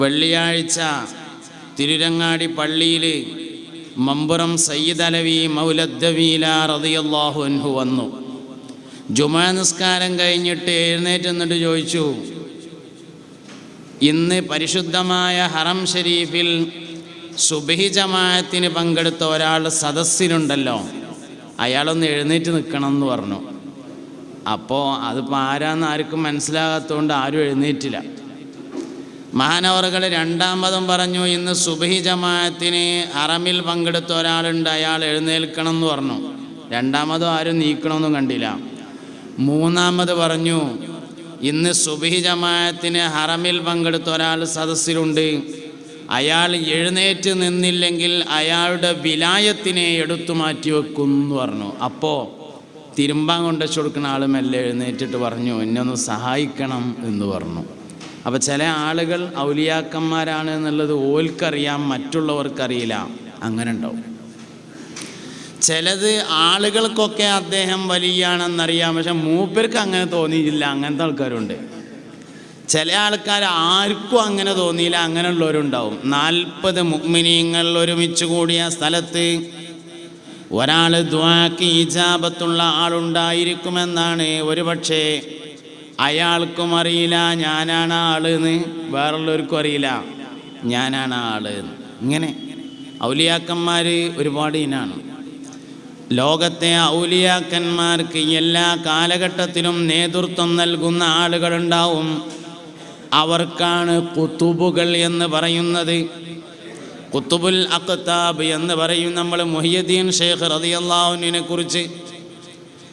വെള്ളിയാഴ്ച തിരുരങ്ങാടി പള്ളിയിൽ മമ്പുറം സയ്യിദ് അലവി മൗലദ്ദവീല റളിയല്ലാഹു അൻഹു വന്നു. ജുമാ നിസ്കാരം കഴിഞ്ഞിട്ട് എഴുന്നേറ്റ് നിന്നിട്ട് ചോദിച്ചു, ഇന്ന് പരിശുദ്ധമായ ഹറം ഷരീഫിൽ സുബ്ഹി ജമാഅത്തിന് പങ്കെടുത്ത ഒരാൾ സദസ്സിലുണ്ടല്ലോ, അയാളൊന്ന് എഴുന്നേറ്റ് നിൽക്കണം എന്ന് പറഞ്ഞു. അപ്പോൾ അതിപ്പോൾ ആരാന്ന് ആർക്കും മനസ്സിലാകാത്തതുകൊണ്ട് ആരും എഴുന്നേറ്റില്ല. മഹാനവറുകൾ രണ്ടാമതും പറഞ്ഞു, ഇന്ന് സുബ്ഹി ജമാഅത്തിന് ഹറമിൽ പങ്കെടുത്ത ഒരാളുണ്ട്, അയാൾ എഴുന്നേൽക്കണം എന്ന് പറഞ്ഞു. രണ്ടാമതും ആരും നീക്കണമെന്നും കണ്ടില്ല. മൂന്നാമത് പറഞ്ഞു, ഇന്ന് സുബ്ഹി ജമാഅത്തിന് ഹറമിൽ പങ്കെടുത്ത ഒരാൾ സദസ്സിലുണ്ട്, അയാൾ എഴുന്നേറ്റ് നിന്നില്ലെങ്കിൽ അയാളുടെ വിലായത്തിനെ എടുത്തു മാറ്റി വെക്കും എന്ന് പറഞ്ഞു. അപ്പോൾ തിരുമ്പാൻ കൊണ്ടുവച്ച് കൊടുക്കുന്ന ആൾ മെല്ലെ എഴുന്നേറ്റിട്ട് പറഞ്ഞു, എന്നെ ഒന്ന് സഹായിക്കണം എന്ന് പറഞ്ഞു. അപ്പോൾ ചില ആളുകൾ ഔലിയാക്കന്മാരാണ് എന്നുള്ളത് ഓൽക്കറിയാം, മറ്റുള്ളവർക്കറിയില്ല. അങ്ങനെ ഉണ്ടാവും. ചിലത് ആളുകൾക്കൊക്കെ അദ്ദേഹം വലിയാണെന്നറിയാം, പക്ഷെ മൂപ്പർക്ക് അങ്ങനെ തോന്നിയില്ല. അങ്ങനത്തെ ആൾക്കാരുണ്ട്. ചില ആൾക്കാർ ആർക്കും അങ്ങനെ തോന്നിയില്ല, അങ്ങനെയുള്ളവരുണ്ടാവും. 40 മുഅ്മിനീങ്ങൾ ഒരുമിച്ച് കൂടിയ സ്ഥലത്ത് ഒരാൾ ദുആക്ക് ഇജാബത്തുള്ള ആളുണ്ടായിരിക്കുമെന്നാണ്. ഒരുപക്ഷെ അയാൾക്കും അറിയില്ല ഞാനാണ് ആളെന്ന്, വേറുള്ളവർക്കും അറിയില്ല ഞാനാണ് ആളെന്ന്. ഇങ്ങനെ ഔലിയാക്കന്മാർ ഒരുപാട് ഇനാണ്. ലോകത്തെ ഔലിയാക്കന്മാർക്ക് എല്ലാ കാലഘട്ടത്തിലും നേതൃത്വം നൽകുന്ന ആളുകളുണ്ടാവും. അവർക്കാണ് കുത്തുബുകൾ എന്ന് പറയുന്നത്. കുത്തുബുൽ അഖ്താബ് എന്ന് പറയും നമ്മൾ മുഹിയുദ്ദീൻ ഷെയ്ഖ് റളിയല്ലാഹു അൻഹുവിനെ കുറിച്ച്.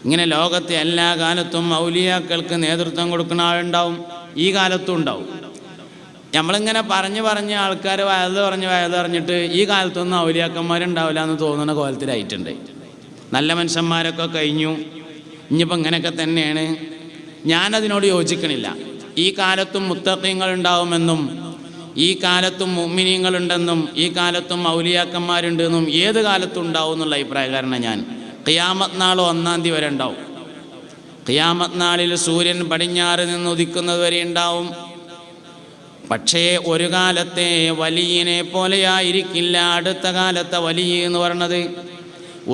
ഇങ്ങനെ ലോകത്തെ എല്ലാ കാലത്തും ഔലിയാക്കൾക്ക് നേതൃത്വം കൊടുക്കുന്ന ആളുണ്ടാവും, ഈ കാലത്തും ഉണ്ടാവും. നമ്മളിങ്ങനെ പറഞ്ഞ് ആൾക്കാർ വയത് പറഞ്ഞിട്ട് ഈ കാലത്തൊന്നും ഔലിയാക്കന്മാരുണ്ടാവില്ല എന്ന് തോന്നുന്ന കോലത്തിലായിട്ടുണ്ട്. നല്ല മനുഷ്യന്മാരൊക്കെ കഴിഞ്ഞു, ഇനിയിപ്പോൾ ഇങ്ങനെയൊക്കെ തന്നെയാണ്. ഞാനതിനോട് യോജിക്കണില്ല. ഈ കാലത്തും മുത്തഖീങ്ങൾ ഉണ്ടാവുമെന്നും ഈ കാലത്തും മുഅ്മിനീങ്ങളുണ്ടെന്നും ഈ കാലത്തും ഔലിയാക്കന്മാരുണ്ടെന്നും ഏത് കാലത്തും ഉണ്ടാവും എന്നുള്ള അഭിപ്രായക്കാരനാണ് ഞാൻ. ഖിയാമത്ത് നാൾ 1-ാം തീയതി വരെ ഉണ്ടാവും. ഖിയാമത്ത് നാളിൽ സൂര്യൻ പടിഞ്ഞാറ് നിന്ന് ഉദിക്കുന്നത് വരെ ഉണ്ടാവും. പക്ഷേ ഒരു കാലത്തെ വലിയനെ പോലെയായിരിക്കില്ല അടുത്ത കാലത്തെ വലിയ എന്ന് പറയുന്നത്.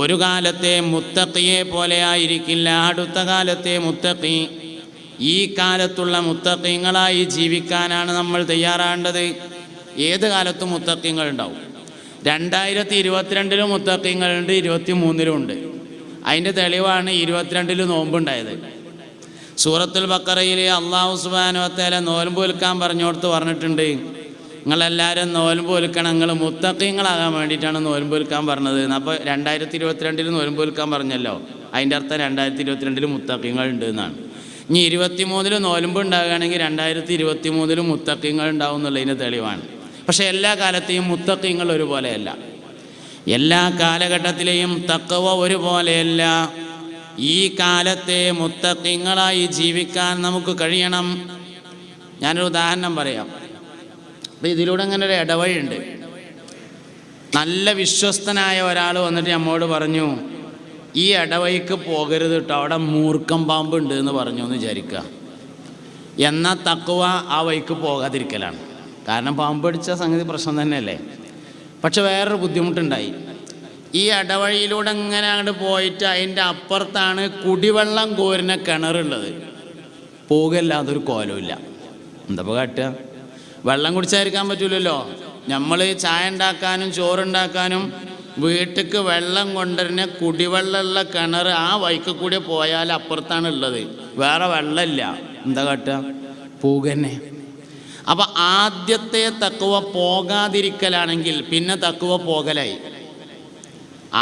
ഒരു കാലത്തെ മുത്തഖിയെ പോലെയായിരിക്കില്ല അടുത്ത കാലത്തെ മുത്തഖി. ഈ കാലത്തുള്ള മുത്തഖീങ്ങളായി ജീവിക്കാനാണ് നമ്മൾ തയ്യാറാകേണ്ടത്. ഏത് കാലത്തും മുത്തഖീങ്ങളുണ്ടാവും. 2022 മുത്തഖീങ്ങളുണ്ട്, 23 ഉണ്ട്. അതിൻ്റെ തെളിവാണ് 22 നോമ്പുണ്ടായത്. സൂറത്തുൽ ബഖറയിൽ അല്ലാഹു സുബ്ഹാനഹു വ തആല നോൽമ്പ് വിൽക്കാൻ പറഞ്ഞോടത്ത് പറഞ്ഞിട്ടുണ്ട്, നിങ്ങളെല്ലാവരും നോൽമ്പ് വിൽക്കണം, നിങ്ങൾ മുത്തഖീങ്ങളാകാൻ വേണ്ടിയിട്ടാണ് നോൽമ്പ് വിൽക്കാൻ പറഞ്ഞത്. അപ്പോൾ 2022 നോൽമ്പ് വിൽക്കാൻ പറഞ്ഞല്ലോ, അതിൻ്റെ അർത്ഥം 2022 മുത്തഖീങ്ങളുണ്ട് എന്നാണ്. ഇനി 23 നോൽമ്പ് ഉണ്ടാകുകയാണെങ്കിൽ 2023 മുത്തഖീങ്ങൾ ഉണ്ടാവും എന്നുള്ളതിൻ്റെ തെളിവാണ്. പക്ഷേ എല്ലാ കാലത്തെയും മുത്തഖീങ്ങൾ ഒരുപോലെയല്ല, എല്ലാ കാലഘട്ടത്തിലെയും തഖ്വ ഒരുപോലെയല്ല. ഈ കാലത്തെ മുത്തഖീങ്ങളായി ജീവിക്കാൻ നമുക്ക് കഴിയണം. ഞാനൊരു ഉദാഹരണം പറയാം. അപ്പോൾ ഇതിലൂടെ അങ്ങനെ ഒരു ഇടവഴിയുണ്ട്. നല്ല വിശ്വസ്തനായ ഒരാൾ വന്നിട്ട് നമ്മോട് പറഞ്ഞു, ഈ ഇടവഴിക്ക് പോകരുത് കേട്ടോ, അവിടെ മൂർക്കം പാമ്പുണ്ട് എന്ന് പറഞ്ഞു എന്ന് വിചാരിക്കുക. എന്നാൽ തഖ്വ ആ വഴിക്ക് പോകാതിരിക്കലാണ്. കാരണം പാമ്പ് പിടിച്ച സംഗതി പ്രശ്നം തന്നെയല്ലേ. പക്ഷെ വേറൊരു ബുദ്ധിമുട്ടുണ്ടായി. ഈ ഇടവഴിയിലൂടെ ഇങ്ങനെ അങ്ങോട്ട് പോയിട്ട് അതിൻ്റെ അപ്പുറത്താണ് കുടിവെള്ളം കോരുന്ന കിണറുള്ളത്. പോകല്ലാതൊരു കോലമില്ല. എന്താ കാട്ടുക? വെള്ളം കുടിച്ചായിരിക്കാൻ പറ്റൂലല്ലോ. നമ്മൾ ചായ ഉണ്ടാക്കാനും ചോറുണ്ടാക്കാനും വീട്ടിലേക്ക് വെള്ളം കൊണ്ടുവരുന്ന കുടിവെള്ളമുള്ള കിണർ ആ വഴിക്ക് കൂടി പോയാൽ അപ്പുറത്താണ് ഉള്ളത്, വേറെ വെള്ളമില്ല. എന്താ കാട്ടുക? പോകന്നെ. അപ്പം ആദ്യത്തെ തഖ്വ പോകാതിരിക്കലാണെങ്കിൽ പിന്നെ തഖ്വ പോകലായി.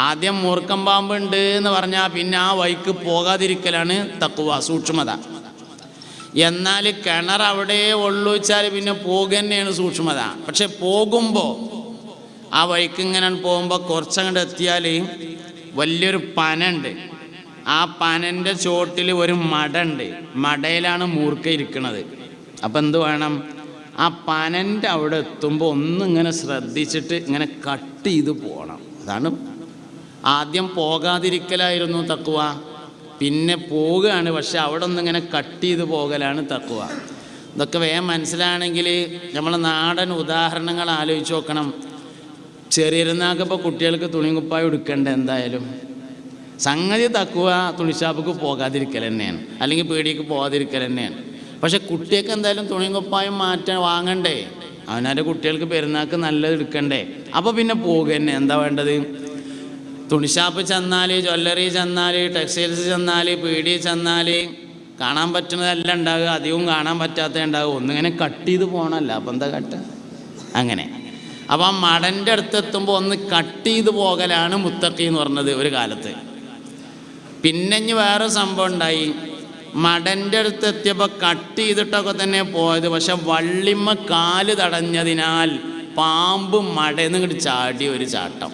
ആദ്യം മൂർക്കം പാമ്പുണ്ട് എന്ന് പറഞ്ഞാൽ പിന്നെ ആ വഴിക്ക് പോകാതിരിക്കലാണ് തഖ്വ, സൂക്ഷ്മത. എന്നാൽ കിണർ അവിടെ ഉള്ളു വെച്ചാൽ പിന്നെ പോകുന്നതാണ് സൂക്ഷ്മത. പക്ഷെ പോകുമ്പോൾ ആ വഴിക്ക് ഇങ്ങനെ പോകുമ്പോൾ കുറച്ചങ്ങോട്ട് എത്തിയാൽ വലിയൊരു പനുണ്ട്. ആ പനൻ്റെ ചോട്ടിൽ ഒരു മട ഉണ്ട്. മടയിലാണ് മൂർക്ക ഇരിക്കുന്നത്. അപ്പം എന്ത് വേണം? ആ പനൻ്റെ അവിടെ എത്തുമ്പോൾ ഒന്നിങ്ങനെ ശ്രദ്ധിച്ചിട്ട് ഇങ്ങനെ കട്ട് ചെയ്ത് പോകണം. അതാണ് ആദ്യം പോകാതിരിക്കലായിരുന്നു തഖ്വ, പിന്നെ പോവുകയാണ്. പക്ഷെ അവിടെ ഒന്നിങ്ങനെ കട്ട് ചെയ്ത് പോകലാണ് തഖ്വ. ഇതൊക്കെ വേഗം മനസ്സിലാണെങ്കിൽ നമ്മളെ നാടൻ ഉദാഹരണങ്ങൾ ആലോചിച്ച് നോക്കണം. ചെറിയിരുന്നാക്കിപ്പോൾ കുട്ടികൾക്ക് തുണിയും കുപ്പായം എടുക്കണ്ട. എന്തായാലും സംഗതി തക്കുവ തുണിഷാപ്പിക്ക് പോകാതിരിക്കൽ തന്നെയാണ്, അല്ലെങ്കിൽ പീടിക്ക് പോകാതിരിക്കൽ തന്നെയാണ്. പക്ഷെ കുട്ടികൾക്ക് എന്തായാലും തുണിയും കുപ്പായം വാങ്ങണ്ടേ? അവനവൻ്റെ കുട്ടികൾക്ക് പെരുന്നാൾക്ക് നല്ലത് എടുക്കണ്ടേ? അപ്പോൾ പിന്നെ പോകുക തന്നെ. എന്താ വേണ്ടത്? തുണിഷാപ്പ് ചെന്നാൽ, ജ്വല്ലറി ചെന്നാൽ, ടെക്സ്റ്റൈൽസ് ചെന്നാൽ, പീടി ചെന്നാൽ കാണാൻ പറ്റുന്നതെല്ലാം ഉണ്ടാകുക, അധികവും കാണാൻ പറ്റാത്ത ഉണ്ടാകുക. ഒന്നിങ്ങനെ കട്ട് ചെയ്ത് പോകണമല്ല. അപ്പം എന്താ കട്ട്? അങ്ങനെ. അപ്പം ആ മടൻ്റെ അടുത്തെത്തുമ്പോൾ ഒന്ന് കട്ട് ചെയ്ത് പോകലാണ് മുത്തഖി എന്ന് പറഞ്ഞത് ഒരു കാലത്ത്. പിന്നെ ഇനി വേറെ സംഭവം ഉണ്ടായി. മടൻ്റെ അടുത്ത് എത്തിയപ്പോൾ കട്ട് ചെയ്തിട്ടൊക്കെ തന്നെ പോയത്. പക്ഷെ വള്ളിമ്മ കാല് തടഞ്ഞതിനാൽ പാമ്പ് മടന്ന് ഇങ്ങോട്ട് ചാടി ഒരു ചാട്ടം.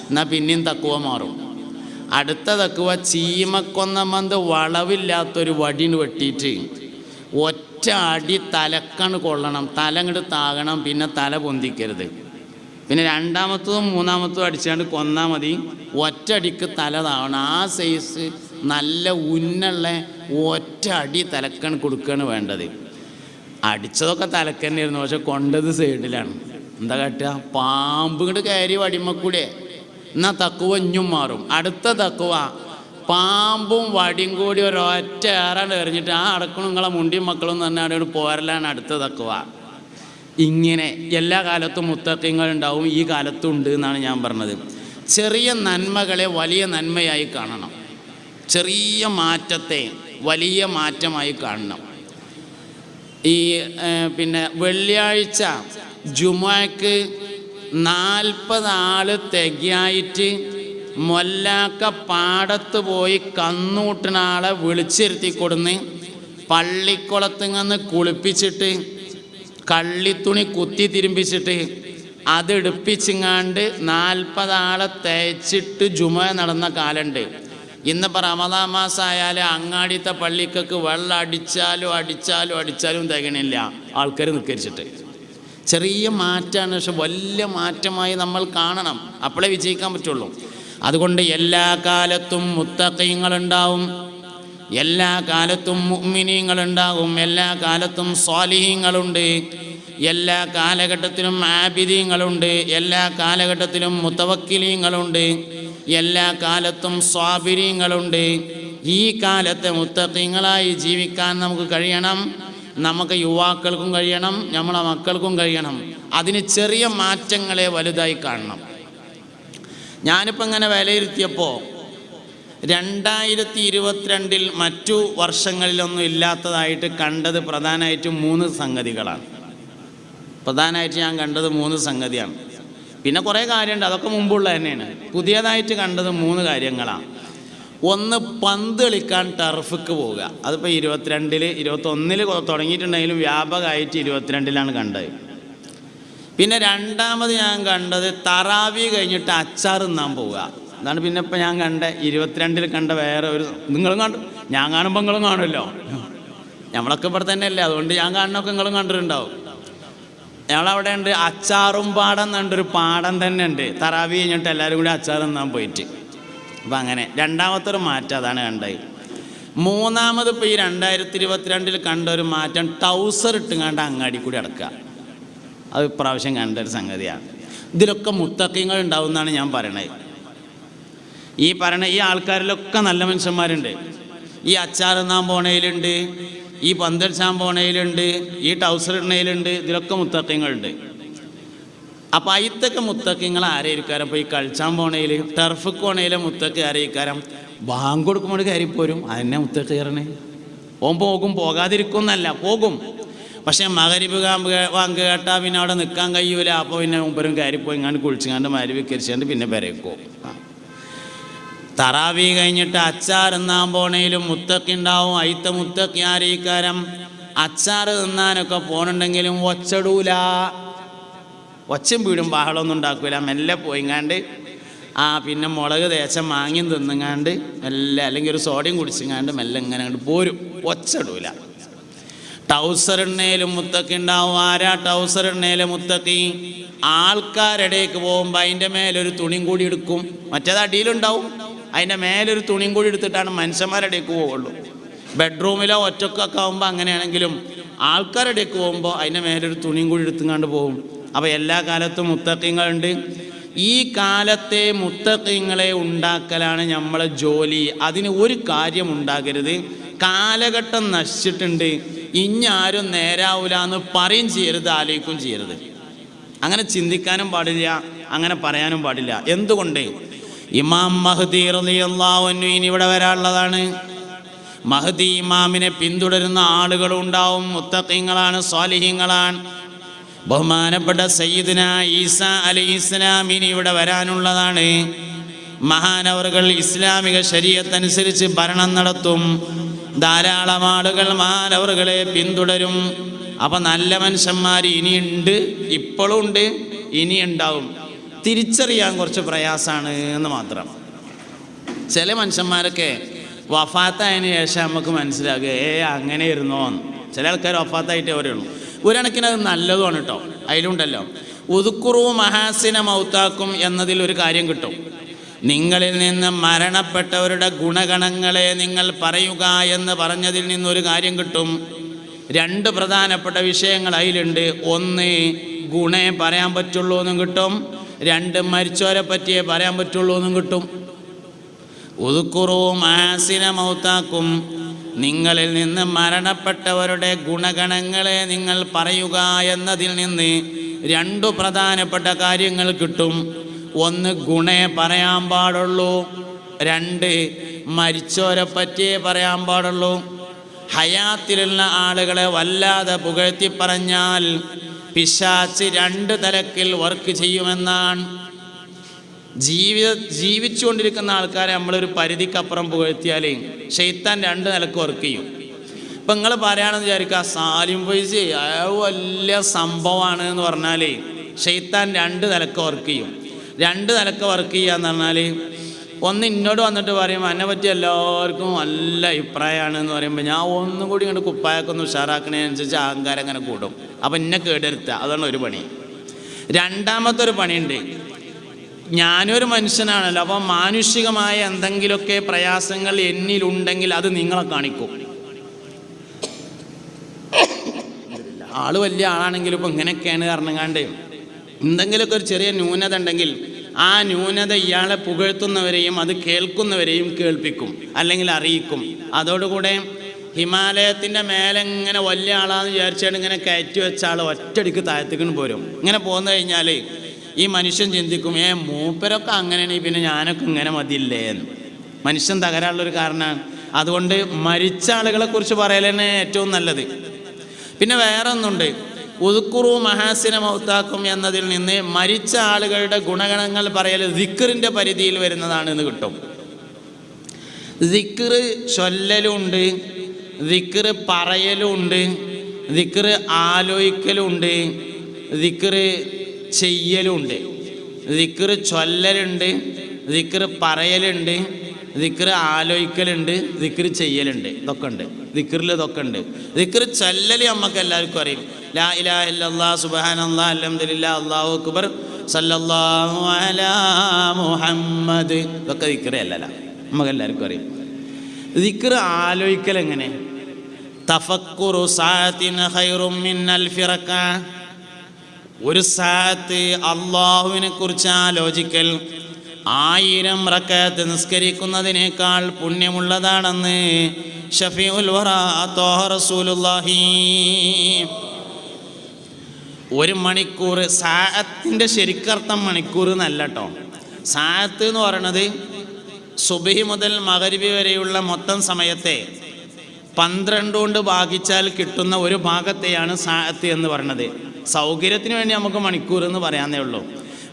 എന്നാൽ പിന്നെയും തക്കുവ മാറും. അടുത്ത തക്കുവ ചീമക്കൊന്നമന്ത് വളവില്ലാത്തൊരു വടിന് വെട്ടിയിട്ട് ഒറ്റ അടി തലക്കണ് കൊള്ളണം. തല ഇങ്ങോട്ട് താകണം. പിന്നെ തല പൊന്തിക്കരുത്. പിന്നെ രണ്ടാമത്തതും മൂന്നാമത്തതും അടിച്ചാണ്ട് കൊന്നാൽ മതി. ഒറ്റ അടിക്ക് തല താവണം. ആ സൈസ് നല്ല ഉന്നുള്ള ഒറ്റ അടി തലക്കണ് കൊടുക്കുകയാണ് വേണ്ടത്. അടിച്ചതൊക്കെ തലക്കന്നെയായിരുന്നു, പക്ഷെ കൊണ്ടത് സൈഡിലാണ്. എന്താ കാട്ടുക? പാമ്പ് ഇങ്ങോട്ട് കയറി വടിമക്കൂടെ. എന്നാൽ തക്കുവ ഇഞ്ഞും മാറും. അടുത്ത തക്കുവ പാമ്പും വടിയും കൂടി ഒരൊറ്റ ഏറാണ്ട് എറിഞ്ഞിട്ട് ആ അടക്കണം നിങ്ങളെ മുണ്ടിയും മക്കളും തന്നെ അവിടെ പോരലാണ് അടുത്ത തക്കുവ. ഇങ്ങനെ എല്ലാ കാലത്തും മുത്തഖീങ്ങൾ ഉണ്ടാവും. ഈ കാലത്തും ഉണ്ട് എന്നാണ് ഞാൻ പറഞ്ഞത്. ചെറിയ നന്മകളെ വലിയ നന്മയായി കാണണം. ചെറിയ മാറ്റത്തെ വലിയ മാറ്റമായി കാണണം. ഈ പിന്നെ വെള്ളിയാഴ്ച ജുമുഅക്ക് 40 ആൾ തികയായിട്ട് മൊല്ലാക്ക പാടത്ത് പോയി കന്നൂട്ടുന്ന ആളെ വിളിച്ചിരുത്തി കൊടുന്ന് പള്ളിക്കുളത്തുനിന്ന് കുളിപ്പിച്ചിട്ട് കള്ളിത്തുണി കുത്തി തിരുമ്പിച്ചിട്ട് അതെടുപ്പിച്ചിങ്ങാണ്ട് 40 ആളെ തേച്ചിട്ട് ജുമുഅ നടന്ന കാലുണ്ട്. ഇന്നിപ്പോൾ റമദാൻ മാസമായാൽ അങ്ങാടിത്തെ പള്ളിക്കൊക്കെ വെള്ളം അടിച്ചാലും തികണില്ല ആൾക്കാർ നിൽക്കരിച്ചിട്ട്. ചെറിയ മാറ്റമാണ്, പക്ഷെ വലിയ മാറ്റമായി നമ്മൾ കാണണം. അപ്പോഴേ വിജയിക്കാൻ പറ്റുള്ളൂ. അതുകൊണ്ട് എല്ലാ കാലത്തും മുത്തഖീങ്ങളുണ്ടാവും, എല്ലാ കാലത്തും മുഅ്മിനീങ്ങളുണ്ടാകും, എല്ലാ കാലത്തും സ്വാലിഹീങ്ങളുണ്ട്, എല്ലാ കാലഘട്ടത്തിലും ആബിദീങ്ങളുണ്ട്, എല്ലാ കാലഘട്ടത്തിലും മുതവക്കിലീങ്ങളുണ്ട്, എല്ലാ കാലത്തും സ്വാബിരീങ്ങളുണ്ട്. ഈ കാലത്തെ മുത്തഖീങ്ങളായി ജീവിക്കാൻ നമുക്ക് കഴിയണം. നമുക്ക് യുവാക്കൾക്കും കഴിയണം, നമ്മളെ മക്കൾക്കും കഴിയണം. അതിന് ചെറിയ മാറ്റങ്ങളെ വലുതായി കാണണം. ഞാനിപ്പോൾ ഇങ്ങനെ വിലയിരുത്തിയപ്പോൾ 2022 മറ്റു വർഷങ്ങളിലൊന്നും ഇല്ലാത്തതായിട്ട് കണ്ടത് പ്രധാനമായിട്ടും 3 സംഗതികളാണ്. പ്രധാനമായിട്ട് ഞാൻ കണ്ടത് 3 സംഗതിയാണ്. പിന്നെ കുറേ കാര്യമുണ്ട്, അതൊക്കെ മുമ്പുള്ള തന്നെയാണ്. പുതിയതായിട്ട് കണ്ടത് 3 കാര്യങ്ങളാണ്. ഒന്ന്, പന്ത് കളിക്കാൻ ടർഫിക്ക് പോവുക. അതിപ്പോൾ 22, 21 തുടങ്ങിയിട്ടുണ്ടെങ്കിലും വ്യാപകമായിട്ട് 22 കണ്ടത്. പിന്നെ രണ്ടാമത് ഞാൻ കണ്ടത് തറാവി കഴിഞ്ഞിട്ട് അച്ചാർ തിന്നാൻ പോവുക. അതാണ് പിന്നെ ഇപ്പം ഞാൻ കണ്ട 22 കണ്ട വേറെ ഒരു. നിങ്ങളും കണ്ടു, ഞാൻ കാണുമ്പോൾ നിങ്ങളും കാണുമല്ലോ. നമ്മളൊക്കെ ഇവിടെ തന്നെ അല്ലേ, അതുകൊണ്ട് ഞാൻ കാണുന്നൊക്കെ നിങ്ങളും കണ്ടിട്ടുണ്ടാവും. ഞങ്ങളവിടെ ഉണ്ട് അച്ചാറും പാടം എന്നുണ്ടൊരു പാടം തന്നെ ഉണ്ട്. തറാവി കഴിഞ്ഞിട്ട് എല്ലാവരും കൂടി അച്ചാർ തിന്നാൻ പോയിട്ട്. അപ്പം അങ്ങനെ രണ്ടാമത്തെ ഒരു മാറ്റം അതാണ് കണ്ടത്. മൂന്നാമത് ഇപ്പോൾ ഈ 2022 കണ്ട ഒരു മാറ്റം ടൗസർ ഇട്ടുങ്ങാണ്ട് അങ്ങാടി കൂടി അടക്കുക. അത് ഇപ്രാവശ്യം കണ്ട ഒരു സംഗതിയാണ്. ഇതിലൊക്കെ മുത്തഖീങ്ങൾ ഉണ്ടാവും എന്നാണ് ഞാൻ പറയണത്. ഈ ആൾക്കാരിലൊക്കെ നല്ല മനുഷ്യന്മാരുണ്ട്. ഈ അച്ചാർ തിന്നാൻ പോണയിലുണ്ട്, ഈ പന്തടിച്ചാൻ പോണയിലുണ്ട്, ഈ ടൗസർ ഇടണയിലുണ്ട്. ഇതിലൊക്കെ മുത്തഖീങ്ങളുണ്ട്. അപ്പം അയിത്തൊക്കെ മുത്തഖീങ്ങൾ ആരെയിരിക്കാരം? അപ്പോൾ ഈ കളിച്ചാൻ പോണയിൽ ടർഫിക്ക് പോണയിലെ മുത്തഖി ആരെയിരിക്കാരം? ബാങ്ക് കൊടുക്കുമ്പോൾ കയറിപ്പോരും. അതെന്നെ മുത്തഖി കയറണേ. പോകും, പോകാതിരിക്കുന്നല്ല, പോകും. പക്ഷേ മഗ്‌രിബ് വാങ്ക് കേട്ടാൽ പിന്നെ അവിടെ നിൽക്കാൻ കഴിയൂല. അപ്പോൾ പിന്നെ മുമ്പരും കയറിപ്പോയി ഇങ്ങാണ്ട് കുളിച്ചിങ്ങാണ്ട് മഗ്‌രിബ് കരിച്ചാണ്ട് പിന്നെ പെരേക്കോ. തറാവി കഴിഞ്ഞിട്ട് അച്ചാർ തിന്നാൻ പോണേലും മുത്തഖി ഉണ്ടാവും. അയിത്ത മുത്തഖി ആരെയിരിക്കാരം? അച്ചാർ തിന്നാനൊക്കെ പോകണുണ്ടെങ്കിലും ഒച്ചടൂല, ഒച്ചയും വീടും ബഹളമൊന്നും ഉണ്ടാക്കില്ല. മെല്ലെ പോയിങ്ങാണ്ട് പിന്നെ മുളക് തേച്ച മാങ്ങിയും തിന്നുങ്ങാണ്ട് മെല്ലെ, അല്ലെങ്കിൽ ഒരു സോഡയും കുടിച്ചിങ്ങാണ്ട് മെല്ലെ ഇങ്ങനെ അങ്ങോട്ട് പോരും. ഒച്ചടൂല. ടൗസർ എണ്ണയിലും മുത്തഖി ഉണ്ടാവും. ആരാ ടൗസർ എണ്ണയിലെ മുത്തഖി? ആൾക്കാരിടയ്ക്ക് പോകുമ്പോൾ അതിൻ്റെ മേലൊരു തുണിയും കൂടി എടുക്കും. മറ്റേത് അടിയിലുണ്ടാവും. അതിൻ്റെ മേലൊരു തുണിയും കൂടി എടുത്തിട്ടാണ് മനുഷ്യന്മാരുടെ ഇടയ്ക്ക് പോവുള്ളൂ. ബെഡ്റൂമിലോ ഒറ്റക്കൊക്കെ ആകുമ്പോൾ അങ്ങനെയാണെങ്കിലും ആൾക്കാരുടെയൊക്കെ പോകുമ്പോൾ അതിൻ്റെ മേലൊരു തുണിയും കൂടി എടുത്തുകൊണ്ട് പോകും. അപ്പോൾ എല്ലാ കാലത്തും മുത്തഖീങ്ങളുണ്ട്. ഈ കാലത്തെ മുത്തഖീങ്ങളെ ഉണ്ടാക്കലാണ് നമ്മളെ ജോലി. അതിന് ഒരു കാര്യം ഉണ്ടാകരുത്, കാലഘട്ടം നശിച്ചിട്ടുണ്ട്, ഇഞ്ഞാരും നേരാവൂല എന്ന് പറയും ചെയ്യരുത്, ആലോചിക്കുകയും ചെയ്യരുത്. അങ്ങനെ ചിന്തിക്കാനും പാടില്ല, അങ്ങനെ പറയാനും പാടില്ല. എന്തുകൊണ്ട്? ഇമാം മഹ്ദി റളിയല്ലാഹു അൻഹു ഇനി ഇവിടെ വരാനുള്ളതാണ്. മഹ്ദി ഇമാമിനെ പിന്തുടരുന്ന ആളുകളുണ്ടാവും, മുത്തഖീങ്ങളാണ്, സ്വാലിഹീങ്ങളാണ്. ബഹുമാനപ്പെട്ട സയ്യിദുന ഈസാ അലൈഹിസ്സലാം ഇനി ഇവിടെ വരാനുള്ളതാണ്. മഹാനവറുകൾ ഇസ്ലാമിക ശരീഅത്തനുസരിച്ച് ഭരണം നടത്തും. ധാരാളം ആളുകൾ മഹാനവറുകളെ പിന്തുടരും. അപ്പം നല്ല മനുഷ്യന്മാർ ഇനിയുണ്ട്, ഇപ്പോഴും ഉണ്ട്, ഇനി ഉണ്ടാവും. തിരിച്ചറിയാൻ കുറച്ച് പ്രയാസമാണ് എന്ന് മാത്രം. ചില മനുഷ്യന്മാരൊക്കെ വഫാത്തായതിനു ശേഷം നമുക്ക് മനസ്സിലാകുക അങ്ങനെ ഇരുന്നോ എന്ന്. ചില ആൾക്കാർ വഫാത്തായിട്ടേ പറയുള്ളൂ. ഒരു കണക്കിന് അത് നല്ലതുമാണ് കേട്ടോ. അതിലുണ്ടല്ലോ ഉദ്കുറു മഹാസിന മൗത്താക്കും എന്നതിൽ ഒരു കാര്യം കിട്ടും. നിങ്ങളിൽ നിന്ന് മരണപ്പെട്ടവരുടെ ഗുണഗണങ്ങളെ നിങ്ങൾ പറയുക എന്ന് പറഞ്ഞതിൽ നിന്നൊരു കാര്യം കിട്ടും. രണ്ട് പ്രധാനപ്പെട്ട വിഷയങ്ങൾ അതിലുണ്ട്. ഒന്ന്, ഗുണേ പറയാൻ പറ്റുള്ളൂ എന്നും കിട്ടും. രണ്ട്, മരിച്ചവരെ പറ്റിയേ പറയാൻ പറ്റുള്ളൂ എന്നും കിട്ടും. ഉദ്കുറു മഹാസിന മൗത്താക്കും, നിങ്ങളിൽ നിന്ന് മരണപ്പെട്ടവരുടെ ഗുണഗണങ്ങളെ നിങ്ങൾ പറയുക എന്നതിൽ നിന്ന് രണ്ടു പ്രധാനപ്പെട്ട കാര്യങ്ങൾ കിട്ടും. ഒന്ന്, ഗുണേ പറയാൻ പാടുള്ളൂ. രണ്ട്, മരിച്ചവരെ പറ്റിയേ പറയാൻ പാടുള്ളൂ. ഹയാത്തിലുള്ള ആളുകളെ വല്ലാതെ പുകഴ്ത്തി പറഞ്ഞാൽ പിശാച് രണ്ട് തലക്കിൽ വർക്ക് ചെയ്യുമെന്നാണ്. ജീവിച്ചുകൊണ്ടിരിക്കുന്ന ആൾക്കാരെ നമ്മളൊരു പരിധിക്കപ്പുറം പുകഴ്ത്തിയാൽ ശൈത്താൻ രണ്ട് നിലക്ക് വർക്ക് ചെയ്യും. ഇപ്പം നിങ്ങൾ പറയുകയാണെന്ന് വിചാരിക്കുക, സാലിം ഫൈസി വലിയ സംഭവമാണ് എന്ന് പറഞ്ഞാൽ ശൈത്താൻ രണ്ട് നിലക്ക് വർക്ക് ചെയ്യും. രണ്ട് നിലക്ക് വർക്ക് ചെയ്യുക എന്ന് പറഞ്ഞാൽ, ഒന്ന് ഇന്നോട് വന്നിട്ട് പറയും എന്നെ പറ്റി എല്ലാവർക്കും നല്ല അഭിപ്രായമാണ് എന്ന് പറയുമ്പോൾ ഞാൻ ഒന്നും കൂടി ഇങ്ങോട്ട് കുപ്പായൊക്കെ ഒന്ന് ഉഷാറാക്കണതിനനുസരിച്ച് അഹങ്കാരം അങ്ങനെ കൂടും. അപ്പം എന്നെ കേടെടുത്തുക, അതാണ് ഒരു പണി. രണ്ടാമത്തെ ഒരു പണിയുണ്ട്, ഞാനൊരു മനുഷ്യനാണല്ലോ, അപ്പം മാനുഷികമായ എന്തെങ്കിലുമൊക്കെ പ്രയാസങ്ങൾ എന്നിലുണ്ടെങ്കിൽ അത് നിങ്ങളെ കാണിക്കും. ആള് വലിയ ആളാണെങ്കിലും ഇപ്പം ഇങ്ങനെയൊക്കെയാണ് കാരണങ്ങാണ്ട് എന്തെങ്കിലുമൊക്കെ ഒരു ചെറിയ ന്യൂനത ഉണ്ടെങ്കിൽ ആ ന്യൂനത ഇയാളെ പുകഴ്ത്തുന്നവരെയും അത് കേൾക്കുന്നവരെയും കേൾപ്പിക്കും, അല്ലെങ്കിൽ അറിയിക്കും. അതോടുകൂടെ ഹിമാലയത്തിൻ്റെ മേലെ ഇങ്ങനെ വലിയ ആളാന്ന് വിചാരിച്ചാൽ ഇങ്ങനെ കയറ്റി വെച്ച ആൾ ഒറ്റടിക്ക് താഴത്തേക്ക് പോരും. ഇങ്ങനെ പോന്നു കഴിഞ്ഞാൽ ഈ മനുഷ്യൻ ചിന്തിക്കും, മൂപ്പരൊക്കെ അങ്ങനെയാണ്, പിന്നെ ഞാനൊക്കെ ഇങ്ങനെ മതിയില്ലേ എന്ന്. മനുഷ്യൻ തകരാനുള്ളൊരു കാരണമാണ്. അതുകൊണ്ട് മരിച്ച ആളുകളെ കുറിച്ച് പറയലാണ് ഏറ്റവും നല്ലത്. പിന്നെ വേറെ ഒന്നുണ്ട്, ഉദ്കുറു മഹാസിന മൗത്താക്കും എന്നതിൽ നിന്ന് മരിച്ച ആളുകളുടെ ഗുണഗണങ്ങൾ പറയൽ ദിക്റിൻ്റെ പരിധിയിൽ വരുന്നതാണ് എന്ന് കിട്ടും. ദിക്ർ ചൊല്ലലുണ്ട്, ദിക്ർ പറയലുണ്ട്, ദിക്ർ ആലോചിക്കലുണ്ട്, ദിക്ർ ചെയ്യലുണ്ട്. ദിക്ർ ചൊല്ലലുണ്ട്, ദിക്ർ പറയലുണ്ട്, ദിക്ർ ആലോചിക്കലുണ്ട്, ദിക്ർ ചെയ്യലുണ്ട്. ഇതൊക്കെ ഉണ്ട് ദിക്റിൽ, ഇതൊക്കെ ഉണ്ട്. ദിക്ർ ചൊല്ലൽ നമുക്ക് എല്ലാവർക്കും അറിയും. ലാ ഇലാഹ ഇല്ലല്ലാഹ് സുബ്ഹാനല്ലാഹ് അൽഹംദുലില്ലാഹ് അല്ലാഹു അക്ബർ സല്ലല്ലാഹു അലാ മുഹമ്മദ്, ഇതൊക്കെ ദിക്ർ അല്ലല്ല, നമുക്ക് എല്ലാവർക്കും അറിയും. ദിക്ർ ആലോചിക്കൽ എങ്ങനെ? തഫക്കുറു സഅത്തിൻ ഖൈറും മിൻ അൽഫി റക്അ, ഒരു സഅത്ത് അല്ലാഹുവിനെ കുറിച്ച് ആലോചിക്കൽ 1000 റക്അത്ത് നിസ്കരിക്കുന്നതിനേക്കാൾ പുണ്യമുള്ളതാണെന്ന് ഷഫീഉൽ വറാ ത്വാഹ റസൂലുള്ളാഹി. ഒരു മണിക്കൂർ, സാഅത്തിൻ്റെ ശരിക്കർത്ഥം മണിക്കൂർ എന്നല്ല കേട്ടോ. സാഅത്ത് എന്ന് പറയണത് സുബഹി മുതൽ മഗ്‌രിബ് വരെയുള്ള മൊത്തം സമയത്തെ 12 കൊണ്ട് ഭാഗിച്ചാൽ കിട്ടുന്ന ഒരു ഭാഗത്തെയാണ് സാഅത്ത് എന്ന് പറയുന്നത്. സൗകര്യത്തിന് വേണ്ടി നമുക്ക് മണിക്കൂർ എന്ന് പറയാന്നേ ഉള്ളൂ.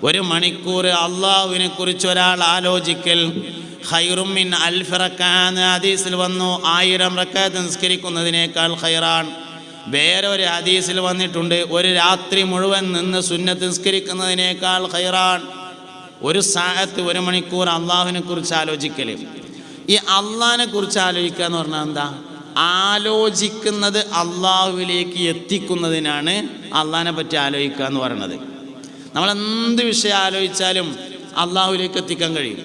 ഒരു മണിക്കൂർ അള്ളാഹുവിനെ കുറിച്ച് ഒരാൾ ആലോചിക്കൽ ഖൈറും മിൻ അൽഫി റക്അ ഹദീസിൽ വന്നു. 1000 റക്അത്ത് നിസ്കരിക്കുന്നതിനേക്കാൾ ഖൈറാൻ. വേറെ ഒരു ഹദീസിൽ വന്നിട്ടുണ്ട്, ഒരു രാത്രി മുഴുവൻ നിന്ന് സുന്നത്ത് നിസ്കരിക്കുന്നതിനേക്കാൾ ഖൈറാൻ. ഒരു സാഅത്ത്, ഒരു മണിക്കൂർ അള്ളാഹുവിനെ കുറിച്ച് ആലോചിക്കൽ. ഈ അള്ളാഹിനെ കുറിച്ച് ആലോചിക്കുക എന്ന് പറഞ്ഞാൽ എന്താ? ആലോചിക്കുന്നത് അള്ളാഹുവിലേക്ക് എത്തിക്കുന്നതിനാണ് അള്ളാഹിനെ പറ്റി ആലോചിക്കുക എന്ന് പറയുന്നത്. നമ്മളെന്ത് വിഷയം ആലോചിച്ചാലും അള്ളാഹുവിലേക്ക് എത്തിക്കാൻ കഴിയും.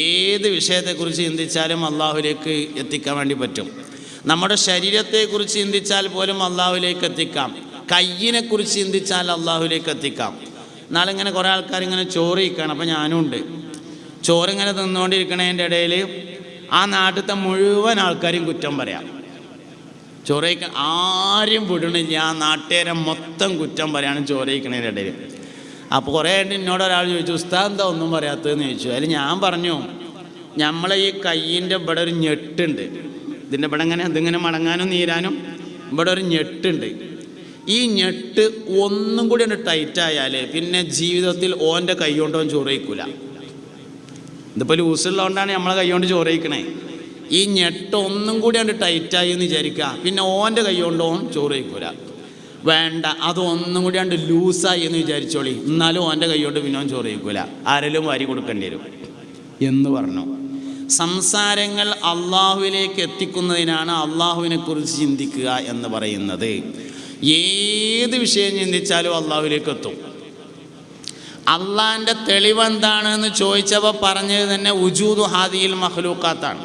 ഏത് വിഷയത്തെക്കുറിച്ച് ചിന്തിച്ചാലും അള്ളാഹുവിലേക്ക് എത്തിക്കാൻ വേണ്ടി പറ്റും. നമ്മുടെ ശരീരത്തെക്കുറിച്ച് ചിന്തിച്ചാൽ പോലും അള്ളാഹുവിലേക്ക് എത്തിക്കാം. കയ്യിനെക്കുറിച്ച് ചിന്തിച്ചാൽ അള്ളാഹുവിലേക്ക് എത്തിക്കാം. നാളിങ്ങനെ കുറേ ആൾക്കാരിങ്ങനെ ചോറ് കഴിക്കണം. അപ്പോൾ ഞാനും ഉണ്ട്. ചോറിങ്ങനെ തിന്നുകൊണ്ടിരിക്കണതിൻ്റെ ഇടയിൽ ആ നാട്ടിലത്തെ മുഴുവൻ ആൾക്കാരെയും കുറ്റം പറയാം. ചോറ് കഴിക്കാൻ ആരും വിടണില്ല, ആ നാട്ടുകാരെ മൊത്തം കുറ്റം പറയാണ് ചോറ് കഴിക്കണതിൻ്റെ ഇടയിൽ. അപ്പോൾ കുറേ എന്നോട് ഒരാൾ ചോദിച്ചു, ഉസ്താദ് എന്താ ഒന്നും പറയാത്തതെന്ന് ചോദിച്ചു. അതിൽ ഞാൻ പറഞ്ഞു, നമ്മളെ ഈ കയ്യിൻ്റെ ഇവിടെ ഒരു ഞെട്ടുണ്ട്. ഇതിൻ്റെ ഇവിടെ ഇതിങ്ങനെ മടങ്ങാനും നീരാനും ഇവിടെ ഒരു ഞെട്ടുണ്ട്. ഈ ഞെട്ട് ഒന്നും കൂടി ഒന്ന് ടൈറ്റായാൽ പിന്നെ ജീവിതത്തിൽ ഓൻ്റെ കൈ കൊണ്ട് ഓൻ ചോറ് കഴിക്കൂല. ഇതിപ്പോൾ ലൂസുള്ളതുകൊണ്ടാണ് നമ്മളെ കൈ കൊണ്ട് ചോറ് കഴിക്കണേ. ഈ ഞെട്ട് ഒന്നും കൂടി ഒന്ന് ടൈറ്റായി എന്ന് വിചാരിക്കുക, പിന്നെ ഓൻ്റെ കൈ കൊണ്ട് ഓൻ ചോറ് കഴിക്കൂല. വേണ്ട, അത് ഒന്നും കൂടി ഉണ്ട് ലൂസായി എന്ന് വിചാരിച്ചോളി, എന്നാലും ഓൻ്റെ കൈ കൊണ്ട് പിന്നെ ഓൻ ചോറ് കഴിക്കൂല. ആരെങ്കിലും വാരി കൊടുക്കേണ്ടി വരും എന്ന് പറഞ്ഞു. സംസാരങ്ങൾ അള്ളാഹുവിലേക്ക് എത്തിക്കുന്നതിനാണ് അള്ളാഹുവിനെ കുറിച്ച് ചിന്തിക്കുക എന്ന് പറയുന്നത്. ഏത് വിഷയം ചിന്തിച്ചാലും അള്ളാഹുവിലേക്ക് എത്തും. അള്ളാഹിൻ്റെ തെളിവെന്താണെന്ന് ചോദിച്ചപ്പോൾ പറഞ്ഞത് തന്നെ ഉജൂദു ഹാദിയിൽ മഖ്ലൂഖാത്താണ്.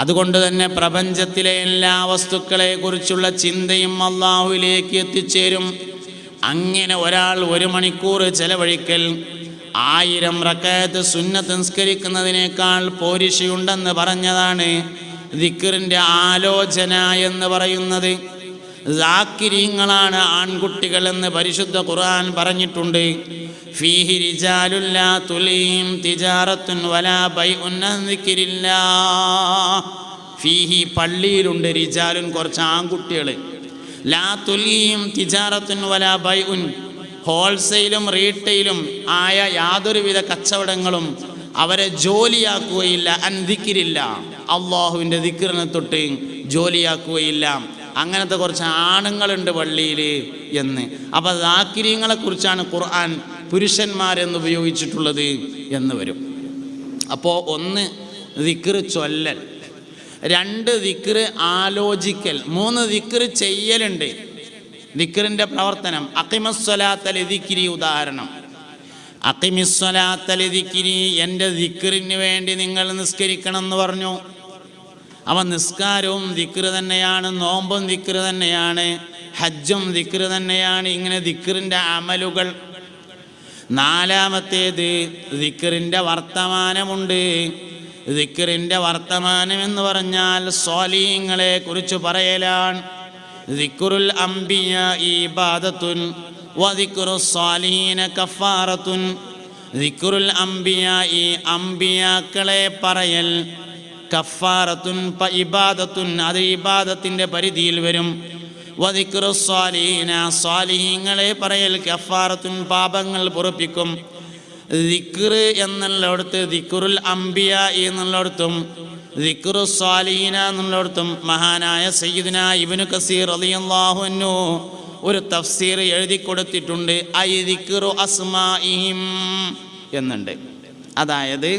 അതുകൊണ്ട് തന്നെ പ്രപഞ്ചത്തിലെ എല്ലാ വസ്തുക്കളെക്കുറിച്ചുള്ള ചിന്തയും അള്ളാഹുവിലേക്ക് എത്തിച്ചേരും. അങ്ങനെ ഒരാൾ 1 മണിക്കൂർ ചെലവഴിക്കൽ 1000 റക്അത്ത് സുന്നത്ത് നിസ്കരിക്കുന്നതിനേക്കാൾ പോരിശയുണ്ടെന്ന് പറഞ്ഞതാണ് ദിക്റിൻ്റെ ആലോചന എന്ന് പറയുന്നത്. സാക്കിരീങ്ങളാണ് ആൺകുട്ടികൾ എന്ന് പരിശുദ്ധ ഖുർആൻ പറഞ്ഞിട്ടുണ്ട്. ഫീഹി റിജാലുൻ ലാ തുലീം തിജാറത്തുൻ വലാ ബൈഉൻ അൻ ദിക്രില്ലാഹ്. ഫീഹി പള്ളിയിലുണ്ട് റിജാലുൻ കുറച്ച് ആൺകുട്ടികൾ, ലാ തുലീം തിജാറത്തുൻ വലാ ബൈഉൻ ഹോൾസെയിലും റീറ്റെയിലും ആയ യാതൊരുവിധ കച്ചവടങ്ങളും അവരെ ജോലിയാക്കുകയില്ല. അൻ ദിക്രില്ലാഹ് അള്ളാഹുവിൻ്റെ ദിക്റിനെ തൊട്ട് ജോലിയാക്കുകയില്ല. അങ്ങനത്തെ കുറച്ച് ആണുങ്ങളുണ്ട് പള്ളിയിൽ എന്ന്. അപ്പോൾ ദാക്കിരീങ്ങളെ കുറിച്ചാണ് ഖുർആൻ പുരുഷന്മാരെന്ന് ഉപയോഗിച്ചിട്ടുള്ളത് എന്ന് വരും. അപ്പോൾ 1 ദിക്ർ ചൊല്ലൽ, 2 ദിക്ർ ആലോചിക്കൽ, 3 ദിക്ർ ചെയ്യലുണ്ട്. ദിക്റിൻ്റെ പ്രവർത്തനം അഖിമസ്സലാത്ത ലിദിക്രി, ഉദാഹരണം അഖിമിസ്സലാത്ത ലിദിക്രി, എൻ്റെ ദിക്റിന് വേണ്ടി നിങ്ങൾ നിസ്കരിക്കണം എന്ന് പറഞ്ഞു. അവൻ നിസ്കാരവും ദിക്ർ തന്നെയാണ്, നോമ്പും ദിക്ർ തന്നെയാണ്, ഹജ്ജും ദിക്ർ തന്നെയാണ്. ഇങ്ങനെ ദിക്റിൻ്റെ അമലുകൾ. 4മത്തേത് ദിക്റിൻ്റെ വർത്തമാനമുണ്ട്. ദിക്റിൻ്റെ വർത്തമാനം എന്ന് പറഞ്ഞാൽ സ്വാലിഹീങ്ങളെ കുറിച്ച് പറയലാണ്. ദിക്റുൽ അംബിയാ ഇബാദത്തുൻ വദിക്റുസ് സ്വാലിഹീന കഫാറത്തുൻ. ദിക്റുൽ അംബിയാ അംബിയാക്കളെ പറയൽ, കഫാറത്തുൻ ഇബാദത്തുൻ അത് ഇബാദത്തിൻ്റെ പരിധിയിൽ വരും. വദിക്റുസ് സ്വാലിഹീന സ്വാലിഹീങ്ങളെ പറയൽ കഫാറത്തുൻ പാപങ്ങൾ പൊറുപ്പിക്കും. ദിക്ർ എന്നുള്ളിടത്ത് ദിക്റുൽ അംബിയാ എന്നുള്ളിടത്തും ദിക്റുസ് സ്വാലിഹീന എന്നുള്ളിടത്തും മഹാനായ സയ്യിദുനാ ഇബ്നു കസീർ റളിയല്ലാഹു അൻഹു ഒരു തഫ്സീർ എഴുതി കൊടുത്തിട്ടുണ്ട്. ഐ ദിക്റു അസ്മാഇഹിം എന്നുണ്ട്. അതായത്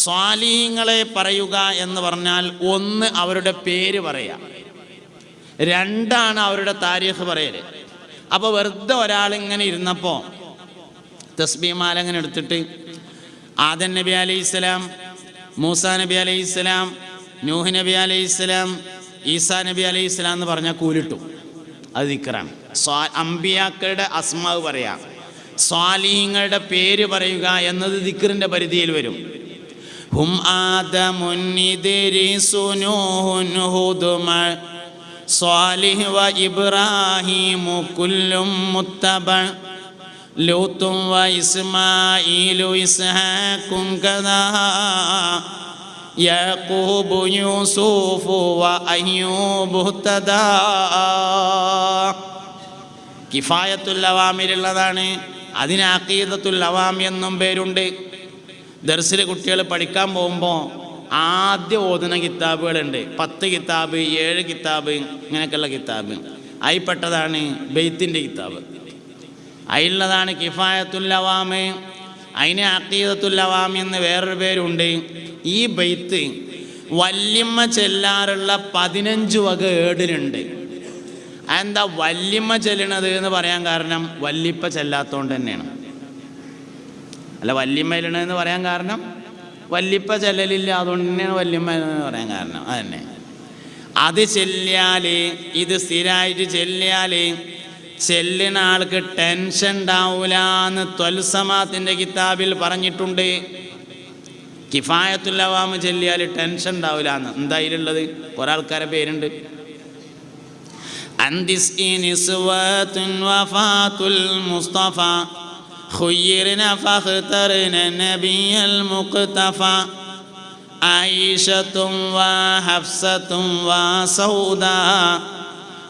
സ്വാലിഹീങ്ങളെ പറയുക എന്ന് പറഞ്ഞാൽ 1 അവരുടെ പേര് പറയാം, 2 അവരുടെ താരീഖ് പറയൽ. അപ്പോൾ വെറുതെ ഒരാളിങ്ങനെ ഇരുന്നപ്പോൾ തസ്ബീഹ് മാല ഇങ്ങനെ എടുത്തിട്ട് ആദം നബി അലൈഹിസ്സലാം, മൂസാ നബി അലൈഹിസ്സലാം, നൂഹ് നബി അലൈഹിസ്സലാം, ഈസാ നബി അലൈഹിസ്സലാം എന്ന് പറഞ്ഞാൽ കൂലിട്ടു. അത് ദിക്റാണ്. അമ്പിയാക്കളുടെ അസ്മാവ് പറയാം, സ്വാലിഹീങ്ങളുടെ പേര് പറയുക എന്നത് ദിക്റിൻ്റെ പരിധിയിൽ വരും. ഹും ആദമുൻ ഇദ്രീസു നൂഹുൻ ഹൂദ് സ്വാലിഹ് വ ഇബ്രാഹീമു കുല്ലും മുത്തബ ലൂത്തും വ ഇസ്മാഈലു ഇസ്ഹാഖും കദാ യാഖൂബു യൂസുഫു വ അയ്യൂബു തദാ. കിഫായത്തുൽ അവാമിലുള്ളതാണ്. അതിന് അഖീദത്തുൽ അവാമി എന്നും പേരുണ്ട്. ദർസിൽ കുട്ടികൾ പഠിക്കാൻ പോകുമ്പോൾ ആദ്യം ഓതുന്ന കിതാബുകളുണ്ട്. 10 കിതാബ്, 7 കിതാബ്, ഇങ്ങനെയൊക്കെയുള്ള കിതാബ്. അതിൽപ്പെട്ടതാണ് ബെയ്ത്തിൻ്റെ കിതാബ്. അതിലുള്ളതാണ് കിഫായത്തുൽ അവാമി. അതിന് അഖീദത്തുൽ അവാമി എന്ന് വേറൊരു പേരുണ്ട്. ഈ ബെയ്ത്ത് വല്യമ്മ ചെല്ലാറുള്ള 15 വക ഏടിലുണ്ട്. അതെന്താ വല്യമ്മ ചെല്ലണത് എന്ന് പറയാൻ കാരണം വല്ലിപ്പ ചെല്ലാത്തതുകൊണ്ട് തന്നെയാണ്. അല്ല, വല്യമ്മ ചെല്ലണതെന്ന് പറയാൻ കാരണം വല്ലിപ്പ ചെല്ലലില്ല, അതുകൊണ്ട് തന്നെയാണ് വല്യമ്മ എന്ന് പറയാൻ കാരണം. അതന്നെ. അത് ചെല്ലിയാൽ, ഇത് സ്ഥിരമായിട്ട് ചെല്ലിയാൽ ചെല്ലുന്ന ആൾക്ക് ടെൻഷൻ ഉണ്ടാവില്ല എന്ന് ത്വൽസമാത്തിൻ്റെ കിതാബിൽ പറഞ്ഞിട്ടുണ്ട്. കിഫായത്തുൽ അവാം ചെല്ലിയാൽ ടെൻഷൻ ഉണ്ടാവില്ല എന്ന്. എന്താ അതിലുള്ളത്? കുറേ ആൾക്കാരെ പേരുണ്ട്. അന്തിസ് ഇനിസ്വത്തുൻ വഫാത്തുൽ മുസ്തഫ ഖുയ്യിർന ഫഖ്തർന നബിയൽ മുഖ്തഫ ആയിഷത്തും വഹഫ്സത്തും വസൗദാ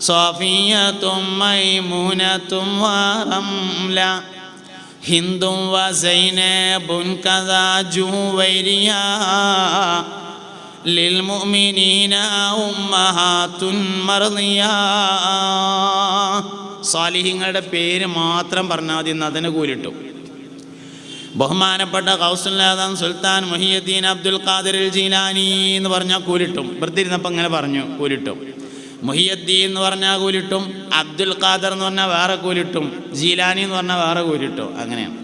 സോഫിയത്തും മൈമൂനത്തും വറംല ഹിന്ദും വസൈനബുൻ കദാ ജുവൈരിയ ലിൽമുഅ്മിനീന ഉമ്മഹാത്തുൻ മർദിയ. സാലിഹീങ്ങളുടെ പേര് മാത്രം പറഞ്ഞാൽ മതി, അതിന് കൂലിട്ടും. ബഹുമാനപ്പെട്ട ഗൗസുൽ ആദം സുൽത്താൻ മുഹിയുദ്ദീൻ അബ്ദുൽ ഖാദിർ ജീലാനി എന്ന് പറഞ്ഞാൽ കൂലിട്ടും. വെറുതെ ഇരുന്നപ്പോൾ അങ്ങനെ പറഞ്ഞു കൂലിട്ടും. മുഹിയുദ്ദീൻ എന്ന് പറഞ്ഞാൽ കൂലിട്ടും, അബ്ദുൽ ഖാദർ എന്ന് പറഞ്ഞാൽ വേറെ കൂലിട്ടും, ജീലാനി എന്ന് പറഞ്ഞാൽ വേറെ കൂലിട്ടും. അങ്ങനെയാണ്.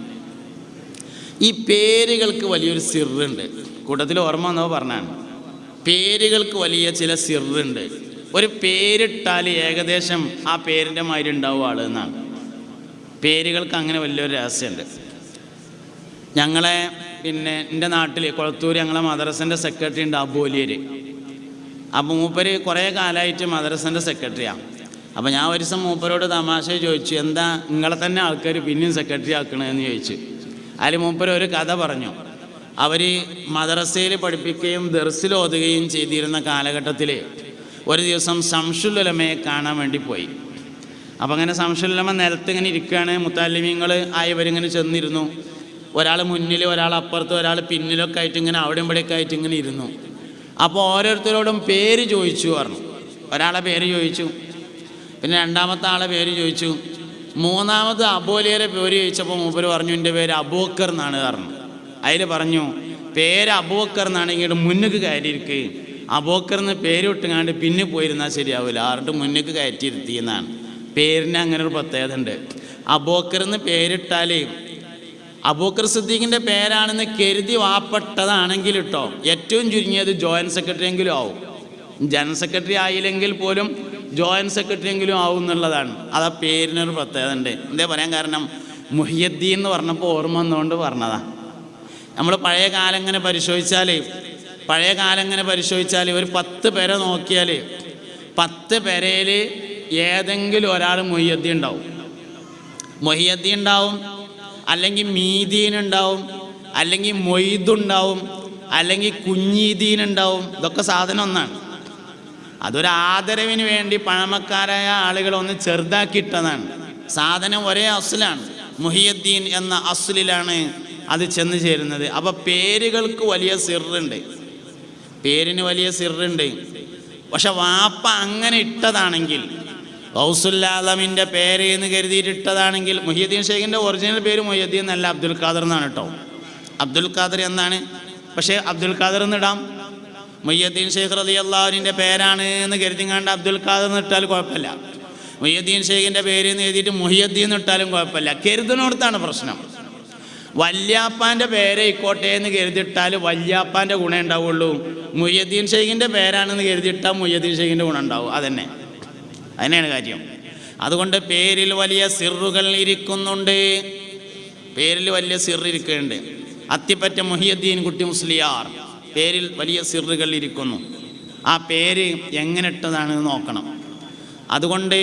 ഈ പേരുകൾക്ക് വലിയൊരു സിറുണ്ട്. കൂട്ടത്തിൽ ഓർമ്മ വന്നപ്പോൾ പറഞ്ഞാണ്, പേരുകൾക്ക് വലിയ ചില സിറുണ്ട്. ഒരു പേരിട്ടാൽ ഏകദേശം ആ പേരിൻ്റെ മാതിരി ഉണ്ടാവും ആൾ എന്നാണ്. പേരുകൾക്ക് അങ്ങനെ വലിയൊരു രഹസ്യമുണ്ട്. ഞങ്ങളെ എൻ്റെ നാട്ടിൽ കൊളത്തൂർ ഞങ്ങളെ മദ്രസൻ്റെ സെക്രട്ടറി ഉണ്ട് അബോലിയർ. അപ്പോൾ മൂപ്പര് കുറേ കാലമായിട്ട് മദ്രസൻ്റെ സെക്രട്ടറിയാണ്. അപ്പോൾ ഞാൻ ഒരു ദിവസം മൂപ്പരോട് തമാശ ചോദിച്ചു, എന്താ നിങ്ങളെ തന്നെ ആൾക്കാർ പിന്നെയും സെക്രട്ടറി ആക്കണമെന്ന് ചോദിച്ചു. അതിൽ മൂപ്പര് ഒരു കഥ പറഞ്ഞു. അവർ മദ്രസയിൽ പഠിപ്പിക്കുകയും ദർസിൽ ഓതുകയും ചെയ്തിരുന്ന കാലഘട്ടത്തിൽ ഒരു ദിവസം ശംസുൽ ഉലമയെ കാണാൻ വേണ്ടി പോയി. അപ്പോൾ അങ്ങനെ ശംസുൽ ഉലമ നിലത്ത് ഇങ്ങനെ ഇരിക്കുകയാണ്. മുത്തല്ലിമീങ്ങൾ ആയവരിങ്ങനെ ചെന്നിരുന്നു. ഒരാൾ മുന്നിൽ, ഒരാൾ അപ്പുറത്ത്, ഒരാൾ പിന്നിലൊക്കെ ആയിട്ട് ഇങ്ങനെ അവിടെ ഇവിടെയൊക്കെ ആയിട്ട് ഇങ്ങനെ ഇരുന്നു. അപ്പോൾ ഓരോരുത്തരോടും പേര് ചോദിച്ചു പറഞ്ഞു. ഒരാളെ പേര് ചോദിച്ചു, പിന്നെ രണ്ടാമത്തെ ആളെ പേര് ചോദിച്ചു, മൂന്നാമത് അബോലിയരെ പേര് ചോദിച്ചപ്പോൾ മൂപ്പര് പറഞ്ഞു എൻ്റെ പേര് അബൂബക്കർ എന്നാണ് പറഞ്ഞു. അതിൽ പറഞ്ഞു പേര് അബൂബക്കർ എന്നാണെങ്കിൽ മുന്നിക്ക് കയറ്റിയിരിക്കുക, അബൂബക്കറിന് പേര് വിട്ടുങ്ങാണ്ട് പിന്നെ പോയിരുന്നാൽ ശരിയാവില്ല, ആരുടെ മുന്നിക്ക് കയറ്റിയിരുത്തിയെന്നാണ്. പേരിന് അങ്ങനെ ഒരു പ്രത്യേകത ഉണ്ട്. അബൂബക്കറിന് പേരിട്ടാൽ അബൂബക്കർ സിദ്ദീഖിൻ്റെ പേരാണെന്ന് കരുതി വാപ്പെട്ടതാണെങ്കിൽ കേട്ടോ ഏറ്റവും ചുരുങ്ങിയത് ജോയിൻറ്റ് സെക്രട്ടറി എങ്കിലും ആവും. ജനറൽ സെക്രട്ടറി ആയില്ലെങ്കിൽ പോലും ജോയിൻറ്റ് സെക്രട്ടറി എങ്കിലും ആവും എന്നുള്ളതാണ്. അത് ആ പേരിനൊരു പ്രത്യേകത ഉണ്ട്. എന്താ പറയാൻ കാരണം, മുഹിയുദ്ദീൻ എന്ന് പറഞ്ഞപ്പോൾ ഓർമ്മ വന്നുകൊണ്ട് പറഞ്ഞതാണ്. നമ്മൾ പഴയ കാലം ഇങ്ങനെ പരിശോധിച്ചാൽ ഒരു 10 പേരെ നോക്കിയാൽ 10 പേരയിൽ ഏതെങ്കിലും ഒരാൾ മുഹിയുദ്ദീൻ ഉണ്ടാവും, അല്ലെങ്കിൽ മീദീൻ ഉണ്ടാവും, അല്ലെങ്കിൽ മൊയ്തുണ്ടാവും, അല്ലെങ്കിൽ കുഞ്ഞീദീൻ ഉണ്ടാവും. ഇതൊക്കെ സാധനം ഒന്നാണ്. അതൊരു ആദരവിന് വേണ്ടി പഴമക്കാരായ ആളുകൾ ഒന്ന് ചെറുതാക്കിയിട്ടതാണ്. സാധനം ഒരേ അസ്ലാണ്. മുഹിയുദ്ദീൻ എന്ന അസ്ലിലാണ് അത് ചെന്ന് ചേരുന്നത്. അപ്പോൾ പേരുകൾക്ക് വലിയ സിറുണ്ട്, പേരിന് വലിയ സിറുണ്ട്. പക്ഷെ വാപ്പ അങ്ങനെ ഇട്ടതാണെങ്കിൽ, ഗൗസുൽ ആദമിൻ്റെ പേര് എന്ന് കരുതിയിട്ടിട്ടതാണെങ്കിൽ, മുഹിയുദ്ദീൻ ഷെയ്ഖിൻ്റെ ഒറിജിനൽ പേര് മുഹിയുദ്ദീൻ എന്നല്ല, അബ്ദുൽ ഖാദർ എന്നാണ് കേട്ടോ. അബ്ദുൽ ഖാദർ എന്നാണ്. പക്ഷേ അബ്ദുൽ ഖാദർ എന്നിടാം. മുഹിയുദ്ദീൻ ഷെയ്ഖ് റളിയല്ലാഹു അൻഹുവിൻ്റെ പേരാണ് എന്ന് കരുതിങ്ങാണ്ട് അബ്ദുൽ ഖാദർ എന്നിട്ടാൽ കുഴപ്പമില്ല. മുഹിയുദ്ദീൻ ഷെയ്ഖിൻ്റെ പേര് എന്ന് എഴുതിയിട്ട് മുഹിയുദ്ദീൻ എന്നിട്ടാലും കുഴപ്പമില്ല. കരുതിനോടത്താണ് പ്രശ്നം. വല്യാപ്പാൻ്റെ പേര് ഇക്കോട്ടെ എന്ന് കരുതിയിട്ടാൽ വല്യാപ്പാൻ്റെ ഗുണം ഉണ്ടാവുള്ളൂ. മുഹിയുദ്ദീൻ ഷെയ്ഖിൻ്റെ പേരാണെന്ന് കരുതിയിട്ടാൽ മുഹിയുദ്ദീൻ ഷെയ്ഖിൻ്റെ ഗുണം ഉണ്ടാവും. അതിനെയാണ് കാര്യം. അതുകൊണ്ട് പേരിൽ വലിയ സിറുകൾ ഇരിക്കുന്നുണ്ട്. പേരിൽ വലിയ സിറ് ഇരിക്കുന്നുണ്ട്. അത്തിപ്പറ്റ മുഹിയുദ്ദീൻ കുട്ടി മുസ്ലിയാർ പേരിൽ വലിയ സിറുകൾ ഇരിക്കുന്നു. ആ പേര് എങ്ങനെ ഇട്ടതാണെന്ന് നോക്കണം. അതുകൊണ്ട്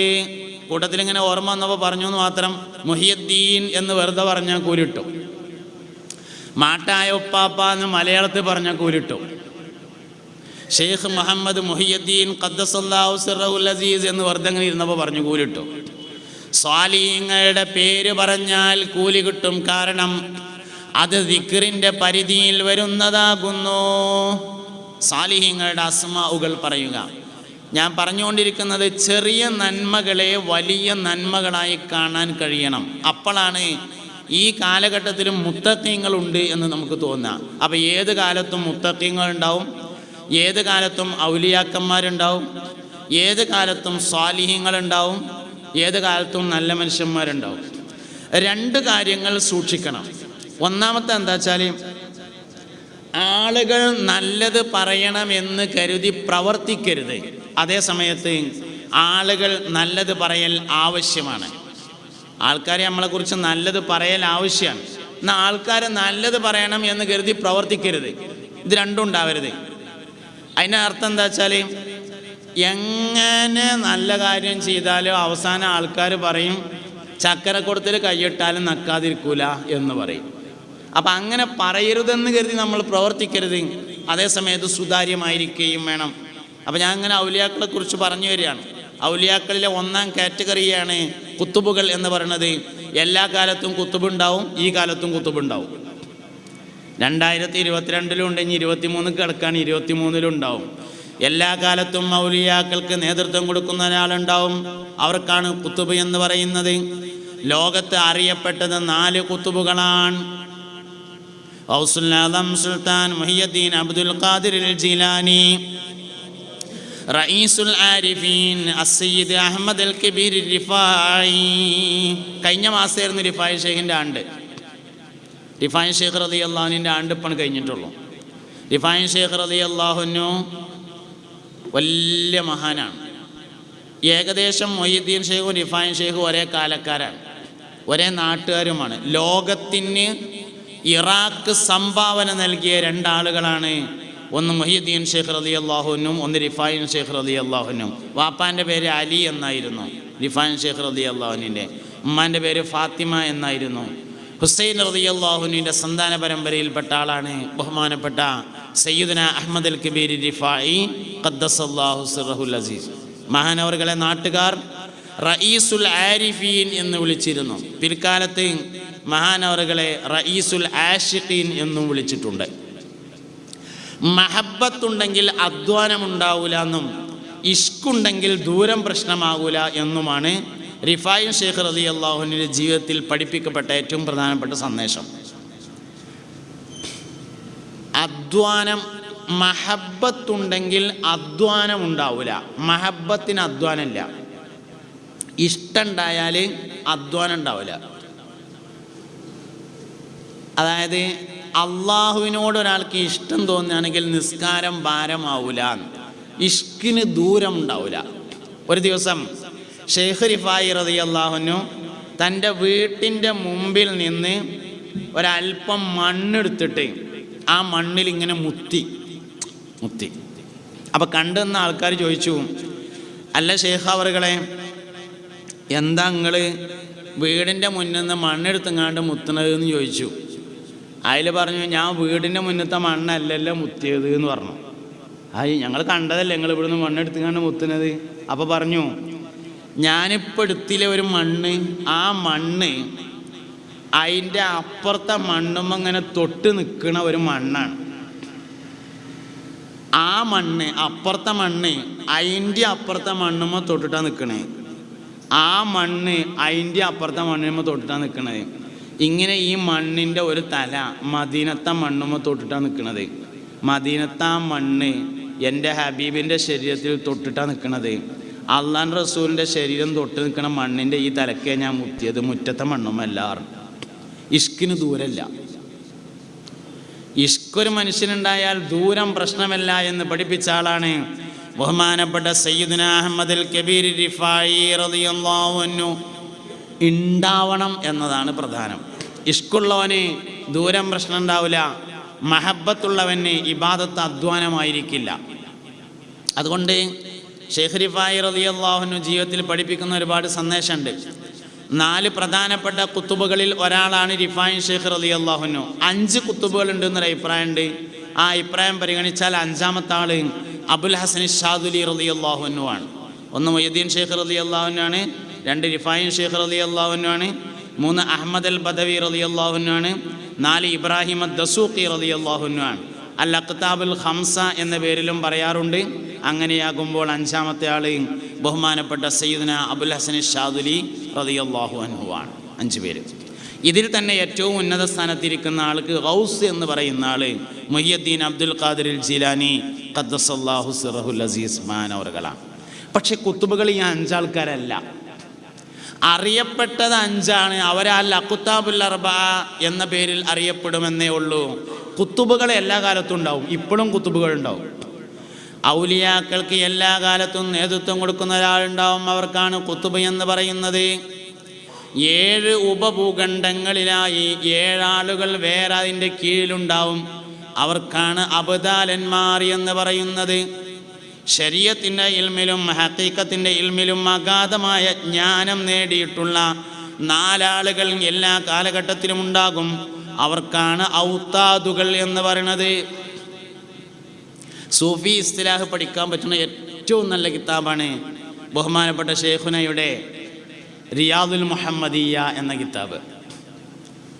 കൂട്ടത്തിലിങ്ങനെ ഓർമ്മ വന്നപ്പോൾ പറഞ്ഞു എന്ന് മാത്രം. മുഹിയുദ്ദീൻ എന്ന് വെറുതെ പറഞ്ഞാൽ കൂലിട്ടു. മാട്ടായ ഉപ്പാപ്പ എന്ന് മലയാളത്തിൽ പറഞ്ഞാൽ കൂലിട്ടു. ഷെയ്ഖ് മുഹമ്മദ് മുഹിയുദ്ദീൻ ഖദ്ദസല്ലാഹു സിർറഹുൽ അസീസ് എന്ന് വെറുതെ അങ്ങനെ ഇരുന്നപ്പോൾ പറഞ്ഞു കൂലിട്ടു. സ്വാലിഹീങ്ങളുടെ പേര് പറഞ്ഞാൽ കൂലി കിട്ടും. കാരണം അത് ദിക്റിൻ്റെ പരിധിയിൽ വരുന്നതാകുന്നു. സാലിഹീങ്ങളുടെ അസ്മാഉകൾ പറയുക. ഞാൻ പറഞ്ഞുകൊണ്ടിരിക്കുന്നത് ചെറിയ നന്മകളെ വലിയ നന്മകളായി കാണാൻ കഴിയണം. അപ്പോഴാണ് ഈ കാലഘട്ടത്തിലും മുത്തഖീങ്ങളുണ്ട് എന്ന് നമുക്ക് തോന്നുക. അപ്പോൾ ഏത് കാലത്തും മുത്തഖീങ്ങളുണ്ടാവും, ഏത് കാലത്തും ഔലിയാക്കന്മാരുണ്ടാവും, ഏത് കാലത്തും സ്വാലിഹീങ്ങളുണ്ടാവും, ഏത് കാലത്തും നല്ല മനുഷ്യന്മാരുണ്ടാവും. 2 കാര്യങ്ങൾ സൂക്ഷിക്കണം. ഒന്നാമത്തെ എന്താ വെച്ചാൽ, ആളുകൾ നല്ലത് പറയണമെന്ന് കരുതി പ്രവർത്തിക്കരുത്. അതേ സമയത്ത് ആളുകൾ നല്ലത് പറയൽ ആവശ്യമാണ്. ആൾക്കാരെ നമ്മളെക്കുറിച്ച് നല്ലത് പറയൽ ആവശ്യമാണ്. എന്നാൽ ആൾക്കാർ നല്ലത് പറയണം എന്ന് കരുതി പ്രവർത്തിക്കരുത്. ഇത് രണ്ടും ഉണ്ടാവരുത്. അതിൻ്റെ അർത്ഥം എന്താ വെച്ചാൽ, എങ്ങനെ നല്ല കാര്യം ചെയ്താലും അവസാനം ആൾക്കാർ പറയും ചക്കരക്കുടത്തിൽ കൈയിട്ടാലും നക്കാതിരിക്കൂല എന്ന് പറയും. അപ്പം അങ്ങനെ പറയരുതെന്ന് കരുതി നമ്മൾ പ്രവർത്തിക്കരുത്. അതേസമയത്ത് സുതാര്യമായിരിക്കുകയും വേണം. അപ്പം ഞാൻ അങ്ങനെ ഔലിയാക്കളെ കുറിച്ച് പറഞ്ഞു വരികയാണ്. ഔലിയാക്കളിലെ ഒന്നാം കാറ്റഗറിയാണ് കുത്തുബുകൾ എന്ന് പറയുന്നത്. എല്ലാ കാലത്തും കുത്തുബുണ്ടാവും, ഈ കാലത്തും കുത്തുബുണ്ടാവും. 2022 ഉണ്ടെങ്കിൽ 23 കിടക്കാൻ 23 ഉണ്ടാവും. എല്ലാ കാലത്തും ഔലിയാക്കൾക്ക് നേതൃത്വം കൊടുക്കുന്ന ഒരാളുണ്ടാവും. അവർക്കാണ് കുത്തുബ് എന്ന് പറയുന്നത്. ലോകത്ത് അറിയപ്പെട്ടത് 4 കുത്തുബുകളാണ്. ഗൗസുൽ ആദം സുൽത്താൻ മുഹിയുദ്ദീൻ അബ്ദുൽ ഖാദിർ ജീലാനി, റഈസുൽ ആരിഫീൻ അസ്സയ്യിദ് അഹ്മദ് അൽ കബീർ റിഫായി. കഴിഞ്ഞ മാസമായിരുന്നു റിഫായി ഷെയ്ഖിൻ്റെ ആണ്ട്. റിഫായി ഷെയ്ഖ് റളിയല്ലാഹുവിൻ്റെ ആണ്ട് ഇപ്പം കഴിഞ്ഞിട്ടുള്ളൂ. റിഫായി ഷെയ്ഖ് റളിയല്ലാഹുവിനു വലിയ മഹാനാണ്. ഏകദേശം മൊയ്യുദ്ദീൻ ഷെയ്ഖും റിഫായി ഷെയ്ഖും ഒരേ കാലക്കാരാണ്, ഒരേ നാട്ടുകാരുമാണ്. ലോകത്തിന് ഇറാഖ് സംഭാവന നൽകിയ 2 ആളുകളാണ്. ഒന്ന് മുഹിയുദ്ദീൻ ഷെയ്ഖ് റളിയല്ലാഹുവിനും, ഒന്ന് റിഫായി ഷെയ്ഖ് റളിയല്ലാഹുവിനും. വാപ്പാൻ്റെ പേര് അലി എന്നായിരുന്നു റിഫായി ഷെയ്ഖ് റളിയല്ലാഹുവിൻ്റെ. ഉമ്മാൻ്റെ പേര് ഫാത്തിമ എന്നായിരുന്നു. ഹുസൈൻ റളിയല്ലാഹുവിൻ്റെ സന്താന പരമ്പരയിൽപ്പെട്ട ആളാണ് ബഹുമാനപ്പെട്ട സയ്യിദുന അഹ്മദ് അൽ കബീർ റിഫായി ഖദ്ദസല്ലാഹു സിർറഹുൽ അസീസ്. മഹാനവറുകളെ നാട്ടുകാർ റഈസുൽ ആരിഫീൻ എന്ന് വിളിച്ചിരുന്നു. പിൽക്കാലത്ത് മഹാനവറുകളെ റഈസുൽ ആഷിഖീൻ എന്നും വിളിച്ചിട്ടുണ്ട്. മഹബത്തുണ്ടെങ്കിൽ അധ്വാനമുണ്ടാവൂല എന്നും ഇഷ്കുണ്ടെങ്കിൽ ദൂരം പ്രശ്നമാകൂല എന്നുമാണ് റിഫായി ഷെയ്ഖ് റളിയല്ലാഹുവിൻ്റെ ജീവിതത്തിൽ പഠിപ്പിക്കപ്പെട്ട ഏറ്റവും പ്രധാനപ്പെട്ട സന്ദേശം. അധ്വാനം, മഹബത്തുണ്ടെങ്കിൽ അധ്വാനം ഉണ്ടാവില്ല. മഹബത്തിന് അധ്വാനമില്ല. ഇഷ്ടമുണ്ടായാൽ അധ്വാനം ഉണ്ടാവില്ല. അതായത് അള്ളാഹുവിനോട് ഒരാൾക്ക് ഇഷ്ടം തോന്നുകയാണെങ്കിൽ നിസ്കാരം ഭാരമാവൂല. ഇഷ്കിന് ദൂരം ഉണ്ടാവില്ല. ഒരു ദിവസം ഷെയ്ഖ് റിഫായി റളിയല്ലാഹു തൻ്റെ വീട്ടിൻ്റെ മുമ്പിൽ നിന്ന് ഒരല്പം മണ്ണെടുത്തിട്ട് ആ മണ്ണിൽ ഇങ്ങനെ മുത്തി. അപ്പം കണ്ടുവന്ന ആൾക്കാർ ചോദിച്ചു, അല്ല ഷെയ്ഖ് അവറുകളെ, എന്താ നിങ്ങൾ വീടിൻ്റെ മുന്നിൽ നിന്ന് മണ്ണെടുത്തങ്ങാണ്ട് മുത്തണത് എന്ന് ചോദിച്ചു. അതിൽ പറഞ്ഞു, ഞാൻ വീടിൻ്റെ മുന്നത്തെ മണ്ണല്ലല്ലോ മുത്തിയത് എന്ന് പറഞ്ഞു. ഞങ്ങൾ കണ്ടതല്ലേ നിങ്ങൾ ഇവിടുന്ന് മണ്ണെടുത്തങ്ങാണ്ട് മുത്തുന്നത്. അപ്പോൾ പറഞ്ഞു, ഞാനിപ്പോൾ എടുത്തിലെ ഒരു മണ്ണ്, ആ മണ്ണ് അതിൻ്റെ അപ്പുറത്തെ മണ്ണും അങ്ങനെ തൊട്ട് നിൽക്കുന്ന ഒരു മണ്ണാണ്. ആ മണ്ണ്, അപ്പുറത്തെ മണ്ണ് അതിൻ്റെ അപ്പുറത്തെ മണ്ണുമ്മ തൊട്ടിട്ടാണ് നിൽക്കണേ. ആ മണ്ണ് അതിൻ്റെ അപ്പുറത്തെ മണ്ണുമ്മ തൊട്ടിട്ടാണ് നിൽക്കണത്. ഇങ്ങനെ ഈ മണ്ണിൻ്റെ ഒരു തല മദീനത്തെ മണ്ണുമ്മ തൊട്ടിട്ടാണ് നിൽക്കുന്നത്. മദീനത്തെ ആ മണ്ണ് എൻ്റെ ഹബീബിൻ്റെ ശരീരത്തിൽ തൊട്ടിട്ടാണ് നിൽക്കുന്നത്. അള്ളാഹ് റസൂലിൻ്റെ ശരീരം തൊട്ട് നിൽക്കുന്ന മണ്ണിൻ്റെ ഈ തലക്കേ ഞാൻ മുത്തിയത്, മുറ്റത്തെ മണ്ണുമല്ലാറും. ഇഷ്കിന് ദൂരമില്ല. ഇഷ്കൊരു മനുഷ്യനുണ്ടായാൽ ദൂരം പ്രശ്നമല്ല എന്ന് പഠിപ്പിച്ച ആളാണ് ബഹുമാനപ്പെട്ട സയ്യിദുന അഹ്മദ് അൽ കബീർ റിഫായി റളിയല്ലാഹു അൻഹു. ഉണ്ടാവണം എന്നതാണ് പ്രധാനം. ഇഷ്കുള്ളവന് ദൂരം പ്രശ്നം ഉണ്ടാവില്ല. മഹബത്തുള്ളവന് ഇബാദത്ത് അധ്വാനമായിരിക്കില്ല. അതുകൊണ്ട് ഷെയ്ഖ് റിഫായി റളിയല്ലാഹു അൻഹു ജീവിതത്തിൽ പഠിപ്പിക്കുന്ന ഒരുപാട് സന്ദേശമുണ്ട്. 4 പ്രധാനപ്പെട്ട കുത്തുബുകളിൽ ഒരാളാണ് റിഫായി ഷെയ്ഖ് റളിയല്ലാഹു അൻഹു. 5 കുത്തുബുകളുണ്ട് എന്നൊരു അഭിപ്രായമുണ്ട്. ആ അഭിപ്രായം പരിഗണിച്ചാൽ 5ാമത്തെ ആള് അബുൽ ഹസൻ ഷാദുലി റളിയല്ലാഹു അൻഹു ആണ്. 1 മുഹിയുദ്ദീൻ ഷെയ്ഖ് റളിയല്ലാഹു അൻഹു ആണ്, 2 റിഫായി ഷെയ്ഖ് റളിയല്ലാഹു അൻഹു ആണ്, 3 അഹ്മദ് അൽ ബദവി റളിയല്ലാഹു അൻഹു ആണ്, 4 ഇബ്രാഹിം അദ്ദസൂഖി റളിയല്ലാഹു അൻഹു ആണ്. അൽ അഖ്താബുൽ ഖംസ എന്ന പേരിലും പറയാറുണ്ട്. അങ്ങനെയാകുമ്പോൾ 5ാമത്തെ ആൾ ബഹുമാനപ്പെട്ട സയ്യിദുന അബുൽ ഹസൻ ഷാദുലി റളിയല്ലാഹു അൻഹു ആണ്. 5 പേര്. ഇതിൽ തന്നെ ഏറ്റവും ഉന്നത സ്ഥാനത്തിരിക്കുന്ന ആൾക്ക് ഗൗസ് എന്ന് പറയുന്ന ആൾ മുഹിയുദ്ദീൻ അബ്ദുൽ ഖാദിർ ജീലാനി ഖദ്ദസല്ലാഹു സിർറഹുൽ അസീസ് മാനവറുകളാണ്. പക്ഷെ കുത്തുബുകൾ ഈ 5 ആൾക്കാരല്ല. അറിയപ്പെട്ടത് 5 ആണ്. അവരാൽ അഖ്താബുൽ അർബഅ എന്ന പേരിൽ അറിയപ്പെടുമെന്നേ ഉള്ളൂ. കുത്തുബുകൾ എല്ലാ കാലത്തും ഉണ്ടാവും. ഇപ്പോഴും കുത്തുബുകൾ ഉണ്ടാവും. ഔലിയാക്കൾക്ക് എല്ലാ കാലത്തും നേതൃത്വം കൊടുക്കുന്ന ഒരാളുണ്ടാവും. അവർക്കാണ് ഖുതുബ് എന്ന് പറയുന്നത്. 7 ഉപഭൂഖണ്ഡങ്ങളിലായി 7 ആളുകൾ വേറെ അതിൻ്റെ കീഴിലുണ്ടാവും. അവർക്കാണ് അബ്ദാലന്മാർ എന്ന് പറയുന്നത്. ശരീഅത്തിൻ്റെ ഇൽമിലും ഹഖീഖത്തിൻ്റെ ഇൽമിലും അഗാധമായ ജ്ഞാനം നേടിയിട്ടുള്ള 4 ആളുകൾ എല്ലാ കാലഘട്ടത്തിലും ഉണ്ടാകും. അവർക്കാണ് ഔത്താദുകൾ എന്ന് പറയുന്നത്. സൂഫി ഇസ്തിലാഹ് പഠിക്കാൻ പറ്റുന്ന ഏറ്റവും നല്ല കിതാബാണ് ബഹുമാനപ്പെട്ട ഷെയ്ഖുനയുടെ റിയാദുൽ മുഹമ്മദിയ്യ എന്ന കിതാബ്.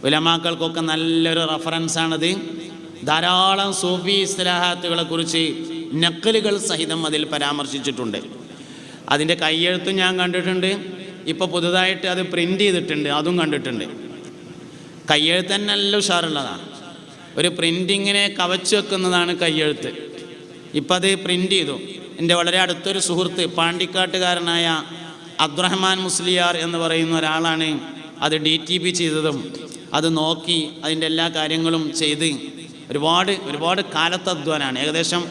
ഉലമാക്കൾക്കൊക്കെ നല്ലൊരു റഫറൻസാണത്. ധാരാളം സൂഫി ഇസ്തിലാഹാത്തുകളെ കുറിച്ച് നക്കലുകൾ സഹിതം അതിൽ പരാമർശിച്ചിട്ടുണ്ട്. അതിൻ്റെ കയ്യെഴുത്തും ഞാൻ കണ്ടിട്ടുണ്ട്. ഇപ്പോൾ പുതുതായിട്ട് അത് പ്രിൻ്റ് ചെയ്തിട്ടുണ്ട്, അതും കണ്ടിട്ടുണ്ട്. കയ്യെഴുത്ത് തന്നെ നല്ല ഉഷാറുള്ളതാണ്. ഒരു പ്രിൻറ്റിങ്ങിനെ കവച്ച് വെക്കുന്നതാണ് കയ്യെഴുത്ത്. ഇപ്പം അത് പ്രിൻ്റ് ചെയ്തു. എൻ്റെ വളരെ അടുത്തൊരു സുഹൃത്ത്, പാണ്ടിക്കാട്ടുകാരനായ അബ്ദുറഹ്മാൻ മുസ്ലിയാർ എന്ന് പറയുന്ന ഒരാളാണ് അത് DTP ചെയ്തതും അത് നോക്കി അതിൻ്റെ എല്ലാ കാര്യങ്ങളും ചെയ്ത് ഒരുപാട് കാലത്തെ അധ്വാനാണ്. ഏകദേശം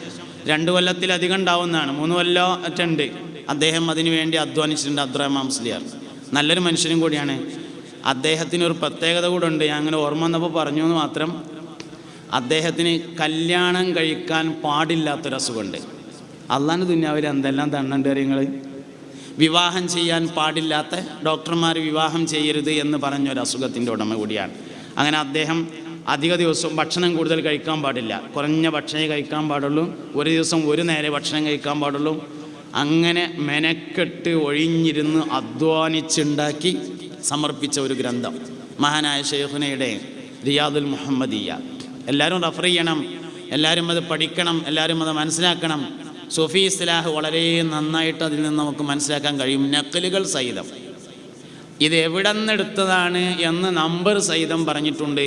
2 കൊല്ലത്തിലധികം ഉണ്ടാവുന്നതാണ്. 3 കൊല്ലം അറ്റുണ്ട് അദ്ദേഹം അതിനു വേണ്ടി അധ്വാനിച്ചിട്ടുണ്ട്. അബ്ദുറഹ്മാൻ മുസ്ലിയാർ നല്ലൊരു മനുഷ്യനും കൂടിയാണ്. അദ്ദേഹത്തിനൊരു പ്രത്യേകത കൂടെ ഉണ്ട്. ഞാൻ അങ്ങനെ ഓർമ്മ വന്നപ്പോൾ പറഞ്ഞു എന്ന് മാത്രം. അദ്ദേഹത്തിന് കല്യാണം കഴിക്കാൻ പാടില്ലാത്തൊരസുഖമുണ്ട്. അള്ളാഹുവിൻ്റെ ദുനിയാവിൽ എന്തെല്ലാം തണ്ണുണ്ട് കാര്യങ്ങൾ. വിവാഹം ചെയ്യാൻ പാടില്ലാത്ത, ഡോക്ടർമാർ വിവാഹം ചെയ്യരുത് എന്ന് പറഞ്ഞൊരസുഖത്തിൻ്റെ ഉടമ കൂടിയാണ്. അങ്ങനെ അദ്ദേഹം അധിക ദിവസവും ഭക്ഷണം കൂടുതൽ കഴിക്കാൻ പാടില്ല, കുറഞ്ഞ ഭക്ഷണമേ കഴിക്കാൻ പാടുള്ളൂ, ഒരു ദിവസം ഒരു നേരെ ഭക്ഷണം കഴിക്കാൻ പാടുള്ളൂ. അങ്ങനെ മെനക്കെട്ട് ഒഴിഞ്ഞിരുന്ന് അധ്വാനിച്ചുണ്ടാക്കി സമർപ്പിച്ച ഒരു ഗ്രന്ഥം മഹാനായ ഷെയ്ഖുനയുടെ റിയാദുൽ മുഹമ്മദിയ്യ. എല്ലാവരും റഫർ ചെയ്യണം, എല്ലാവരും അത് പഠിക്കണം, എല്ലാവരും അത് മനസ്സിലാക്കണം. സൂഫി ഇസ്തിലാഹ് വളരെ നന്നായിട്ട് അതിൽ നിന്ന് നമുക്ക് മനസ്സിലാക്കാൻ കഴിയും. നക്കലുകൾ സഹിതം ഇത് എവിടെ നിന്നെടുത്തതാണ് എന്ന് നമ്പർ സഹിതം പറഞ്ഞിട്ടുണ്ട്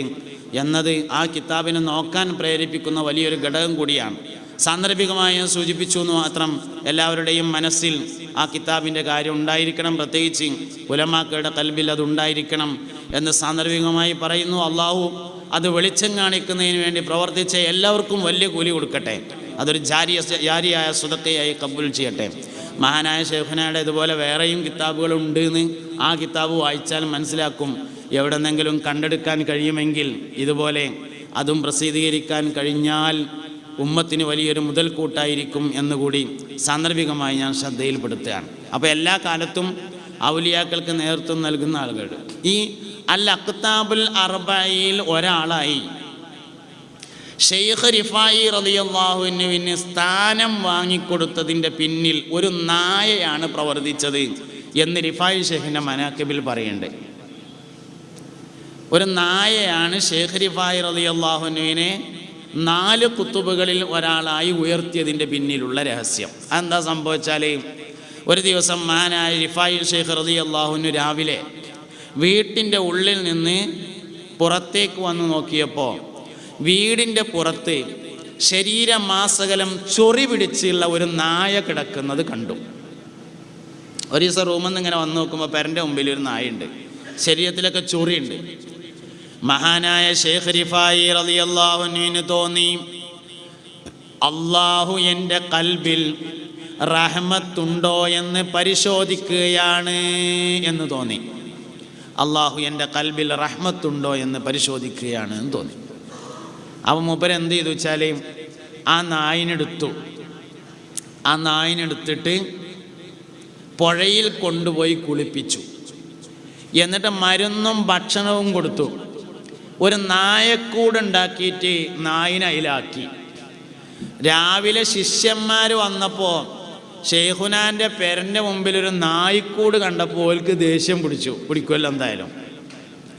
എന്നത് ആ കിതാബിനെ നോക്കാൻ പ്രേരിപ്പിക്കുന്ന വലിയൊരു ഘടകം കൂടിയാണ്. സാന്ദർഭികമായി സൂചിപ്പിച്ചു എന്ന് മാത്രം. എല്ലാവരുടെയും മനസ്സിൽ ആ കിതാബിൻ്റെ കാര്യം ഉണ്ടായിരിക്കണം, പ്രത്യേകിച്ച് ഉലമാക്കളുടെ കൽബിൽ അത് ഉണ്ടായിരിക്കണം എന്ന് സാന്ദർഭികമായി പറയുന്നു. അള്ളാഹു അത് വെളിച്ചം കാണിക്കുന്നതിന് വേണ്ടി പ്രവർത്തിച്ച എല്ലാവർക്കും വലിയ കൂലി കൊടുക്കട്ടെ. അതൊരു ജാരിയായ സ്വതക്കയായി കബൂൽ ചെയ്യട്ടെ. മഹാനായ ഷെയ്ഖുനയുടെ ഇതുപോലെ വേറെയും കിതാബുകളുണ്ട് എന്ന് ആ കിതാബ് വായിച്ചാൽ മനസ്സിലാക്കും. എവിടെന്നെങ്കിലും കണ്ടെടുക്കാൻ കഴിയുമെങ്കിൽ ഇതുപോലെ അതും പ്രസിദ്ധീകരിക്കാൻ കഴിഞ്ഞാൽ ഉമ്മത്തിന് വലിയൊരു മുതൽക്കൂട്ടായിരിക്കും എന്നുകൂടി സാന്ദർഭികമായി ഞാൻ ശ്രദ്ധയിൽപ്പെടുത്തുകയാണ്. അപ്പോൾ എല്ലാ കാലത്തും ഔലിയാക്കൾക്ക് നേതൃത്വം നൽകുന്ന ആളുകൾ ഈ അൽ അഖ്താബുൽ അർബയിൽ ഒരാളായി ഷെയ്ഖ് റിഫായി റളിയല്ലാഹു അൻഹുവിന് സ്ഥാനം വാങ്ങിക്കൊടുത്തതിൻ്റെ പിന്നിൽ ഒരു നായയാണ് പ്രവർത്തിച്ചത് എന്ന് റിഫായി ഷെയ്ഖിൻ്റെ മനാക്കിബിൽ പറയുന്നുണ്ട്. ഒരു നായയാണ് ഷെയ്ഖ് റിഫായി റളിയല്ലാഹു അൻഹുവിനെ 4 കുത്തുബുകളിൽ ഒരാളായി ഉയർത്തിയതിൻ്റെ പിന്നിലുള്ള രഹസ്യം. അതെന്താ സംഭവിച്ചാൽ, ഒരു ദിവസം മഹാനായ റിഫായി ഷെയ്ഖ് റളിയല്ലാഹു അൻഹു രാവിലെ വീട്ടിൻ്റെ ഉള്ളിൽ നിന്ന് പുറത്തേക്ക് വന്ന് നോക്കിയപ്പോൾ വീടിൻ്റെ പുറത്ത് ശരീരമാസകലം ചൊറി പിടിച്ചുള്ള ഒരു നായ കിടക്കുന്നത് കണ്ടു. ഒരു ദിവസം റൂമിൽ നിന്ന് ഇങ്ങനെ വന്ന് നോക്കുമ്പോൾ പെരൻ്റെ മുമ്പിൽ ഒരു നായുണ്ട്, ശരീരത്തിലൊക്കെ ചൊറിയുണ്ട്. മഹാനായ ഷെയ്ഖ് റിഫായി റളിയല്ലാഹു അൻഹുവിന് തോന്നി, അള്ളാഹു എൻ്റെ കൽബിൽ റഹ്മത്തുണ്ടോ എന്ന് പരിശോധിക്കുകയാണ് എന്ന് തോന്നി. അള്ളാഹു എൻ്റെ കൽബിൽ റഹ്മത്തുണ്ടോ എന്ന് പരിശോധിക്കുകയാണ് എന്ന് തോന്നി. അപ്പം മൂപ്പര് എന്ത് ചെയ്തു വെച്ചാൽ ആ നായിനെടുത്തിട്ട് പുഴയിൽ കൊണ്ടുപോയി കുളിപ്പിച്ചു. എന്നിട്ട് മരുന്നും ഭക്ഷണവും കൊടുത്തു. ഒരു നായക്കൂടുണ്ടാക്കിയിട്ട് നായിനെ അതിലാക്കി. രാവിലെ ശിഷ്യന്മാർ വന്നപ്പോൾ ഷെയ്ഖുനാൻ്റെ പെരൻ്റെ മുമ്പിൽ ഒരു നായിക്കൂട് കണ്ടപ്പോൾ ഓൽക്ക് ദേഷ്യം പിടിക്കുമല്ലോ, എന്തായാലും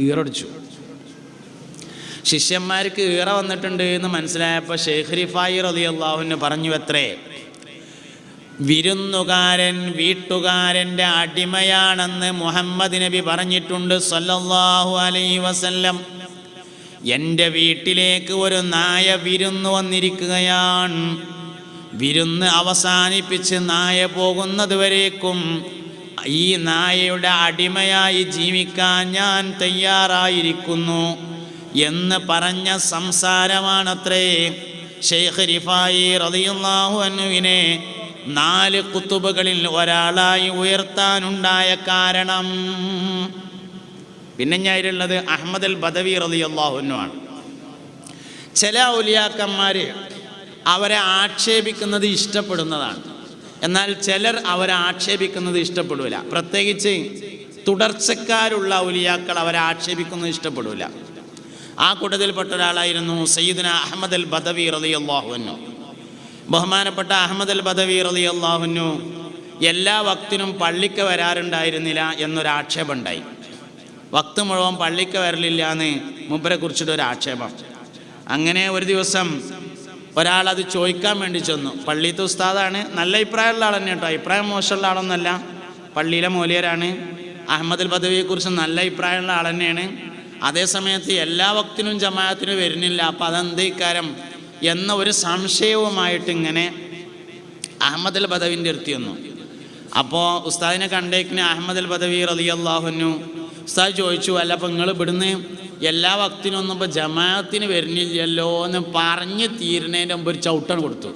ഈറടിച്ചു. ശിഷ്യന്മാർക്ക് ഈറ വന്നിട്ടുണ്ട് എന്ന് മനസ്സിലായപ്പോൾ ഷെയ്ഖ് റിഫായി റളിയല്ലാഹു അൻഹു പറഞ്ഞു, അത്രേ, വിരുന്നുകാരൻ വീട്ടുകാരൻ്റെ അടിമയാണെന്ന് മുഹമ്മദ് നബി പറഞ്ഞിട്ടുണ്ട് സല്ലല്ലാഹു അലൈഹി വസല്ലം. എൻ്റെ വീട്ടിലേക്ക് ഒരു നായ വിരുന്ന് വന്നിരിക്കുകയാണ്. വിരുന്ന് അവസാനിപ്പിച്ച് നായ പോകുന്നത് വരേക്കും ഈ നായയുടെ അടിമയായി ജീവിക്കാൻ ഞാൻ തയ്യാറായിരിക്കുന്നു എന്ന് പറഞ്ഞ സംസാരമാണത്രേ ശൈഖ് റിഫായി റളിയല്ലാഹു അൻഹുവിനെ 4 ഖുതുബുകളിൽ ഒരാളായി ഉയർത്താനുണ്ടായ കാരണം. പിന്നെ ഞാനുള്ളത് അഹ്മദ് അൽ ബദവി റളിയല്ലാഹു അൻഹു ആണ്. ചില ഔലിയാക്കന്മാർ അവരെ ആക്ഷേപിക്കുന്നത് ഇഷ്ടപ്പെടുന്നതാണ്, എന്നാൽ ചിലർ അവരെ ആക്ഷേപിക്കുന്നത് ഇഷ്ടപ്പെടില്ല. പ്രത്യേകിച്ച് തുടർച്ചക്കാരുള്ള ഔലിയാക്കൾ അവരെ ആക്ഷേപിക്കുന്നത് ഇഷ്ടപ്പെടില്ല. ആ കൂട്ടത്തിൽപ്പെട്ട ഒരാളായിരുന്നു സയ്യിദുന അഹ്മദ് അൽ ബദവി റളിയല്ലാഹു അൻഹു. ബഹുമാനപ്പെട്ട അഹ്മദ് അൽ ബദവി റളിയല്ലാഹു അൻഹു എല്ലാ വക്തിനും പള്ളിക്ക് വരാറുണ്ടായിരുന്നില്ല എന്നൊരാക്ഷേപം ഉണ്ടായി. വക്ത് മുഴുവൻ പള്ളിക്ക് വരലില്ല എന്ന് മൂപ്പരെ കുറിച്ചിട്ടൊരു ആക്ഷേപം. അങ്ങനെ ഒരു ദിവസം ഒരാളത് ചോദിക്കാൻ വേണ്ടി ചെന്നു. പള്ളിയിലത്തെ ഉസ്താദാണ്, നല്ല അഭിപ്രായമുള്ള ആൾ തന്നെ കേട്ടോ, അഭിപ്രായം മോശമുള്ള ആളൊന്നല്ല, പള്ളിയിലെ മൗലിയരാണ്. അഹ്മദ് അൽ ബദവിയെക്കുറിച്ച് നല്ല അഭിപ്രായമുള്ള ആൾ തന്നെയാണ്. അതേസമയത്ത് എല്ലാ വക്തിനും ജമാഅത്തിനും വരുന്നില്ല, അപ്പം അതെന്തേക്കാരം എന്ന ഒരു സംശയവുമായിട്ട് ഇങ്ങനെ അഹ്മദ് അൽ ബദവിൻ്റെ അടുത്ത് വന്നു. അപ്പോൾ ഉസ്താദിനെ കണ്ടേക്കിന് അഹ്മദ് അൽ ബദവി റളിയല്ലാഹു അൻഹു ഉസ്താദ് ചോദിച്ചു, അല്ല അപ്പം നിങ്ങൾ ഇവിടുന്ന് എല്ലാ വക്തിനൊന്നും ഇപ്പോൾ ജമാഅത്തിന് വരുന്നില്ലല്ലോ എന്ന് പറഞ്ഞ് തീരുന്നതിൻ്റെ മുമ്പ് ഒരു ചവിട്ടാണ് കൊടുത്തു.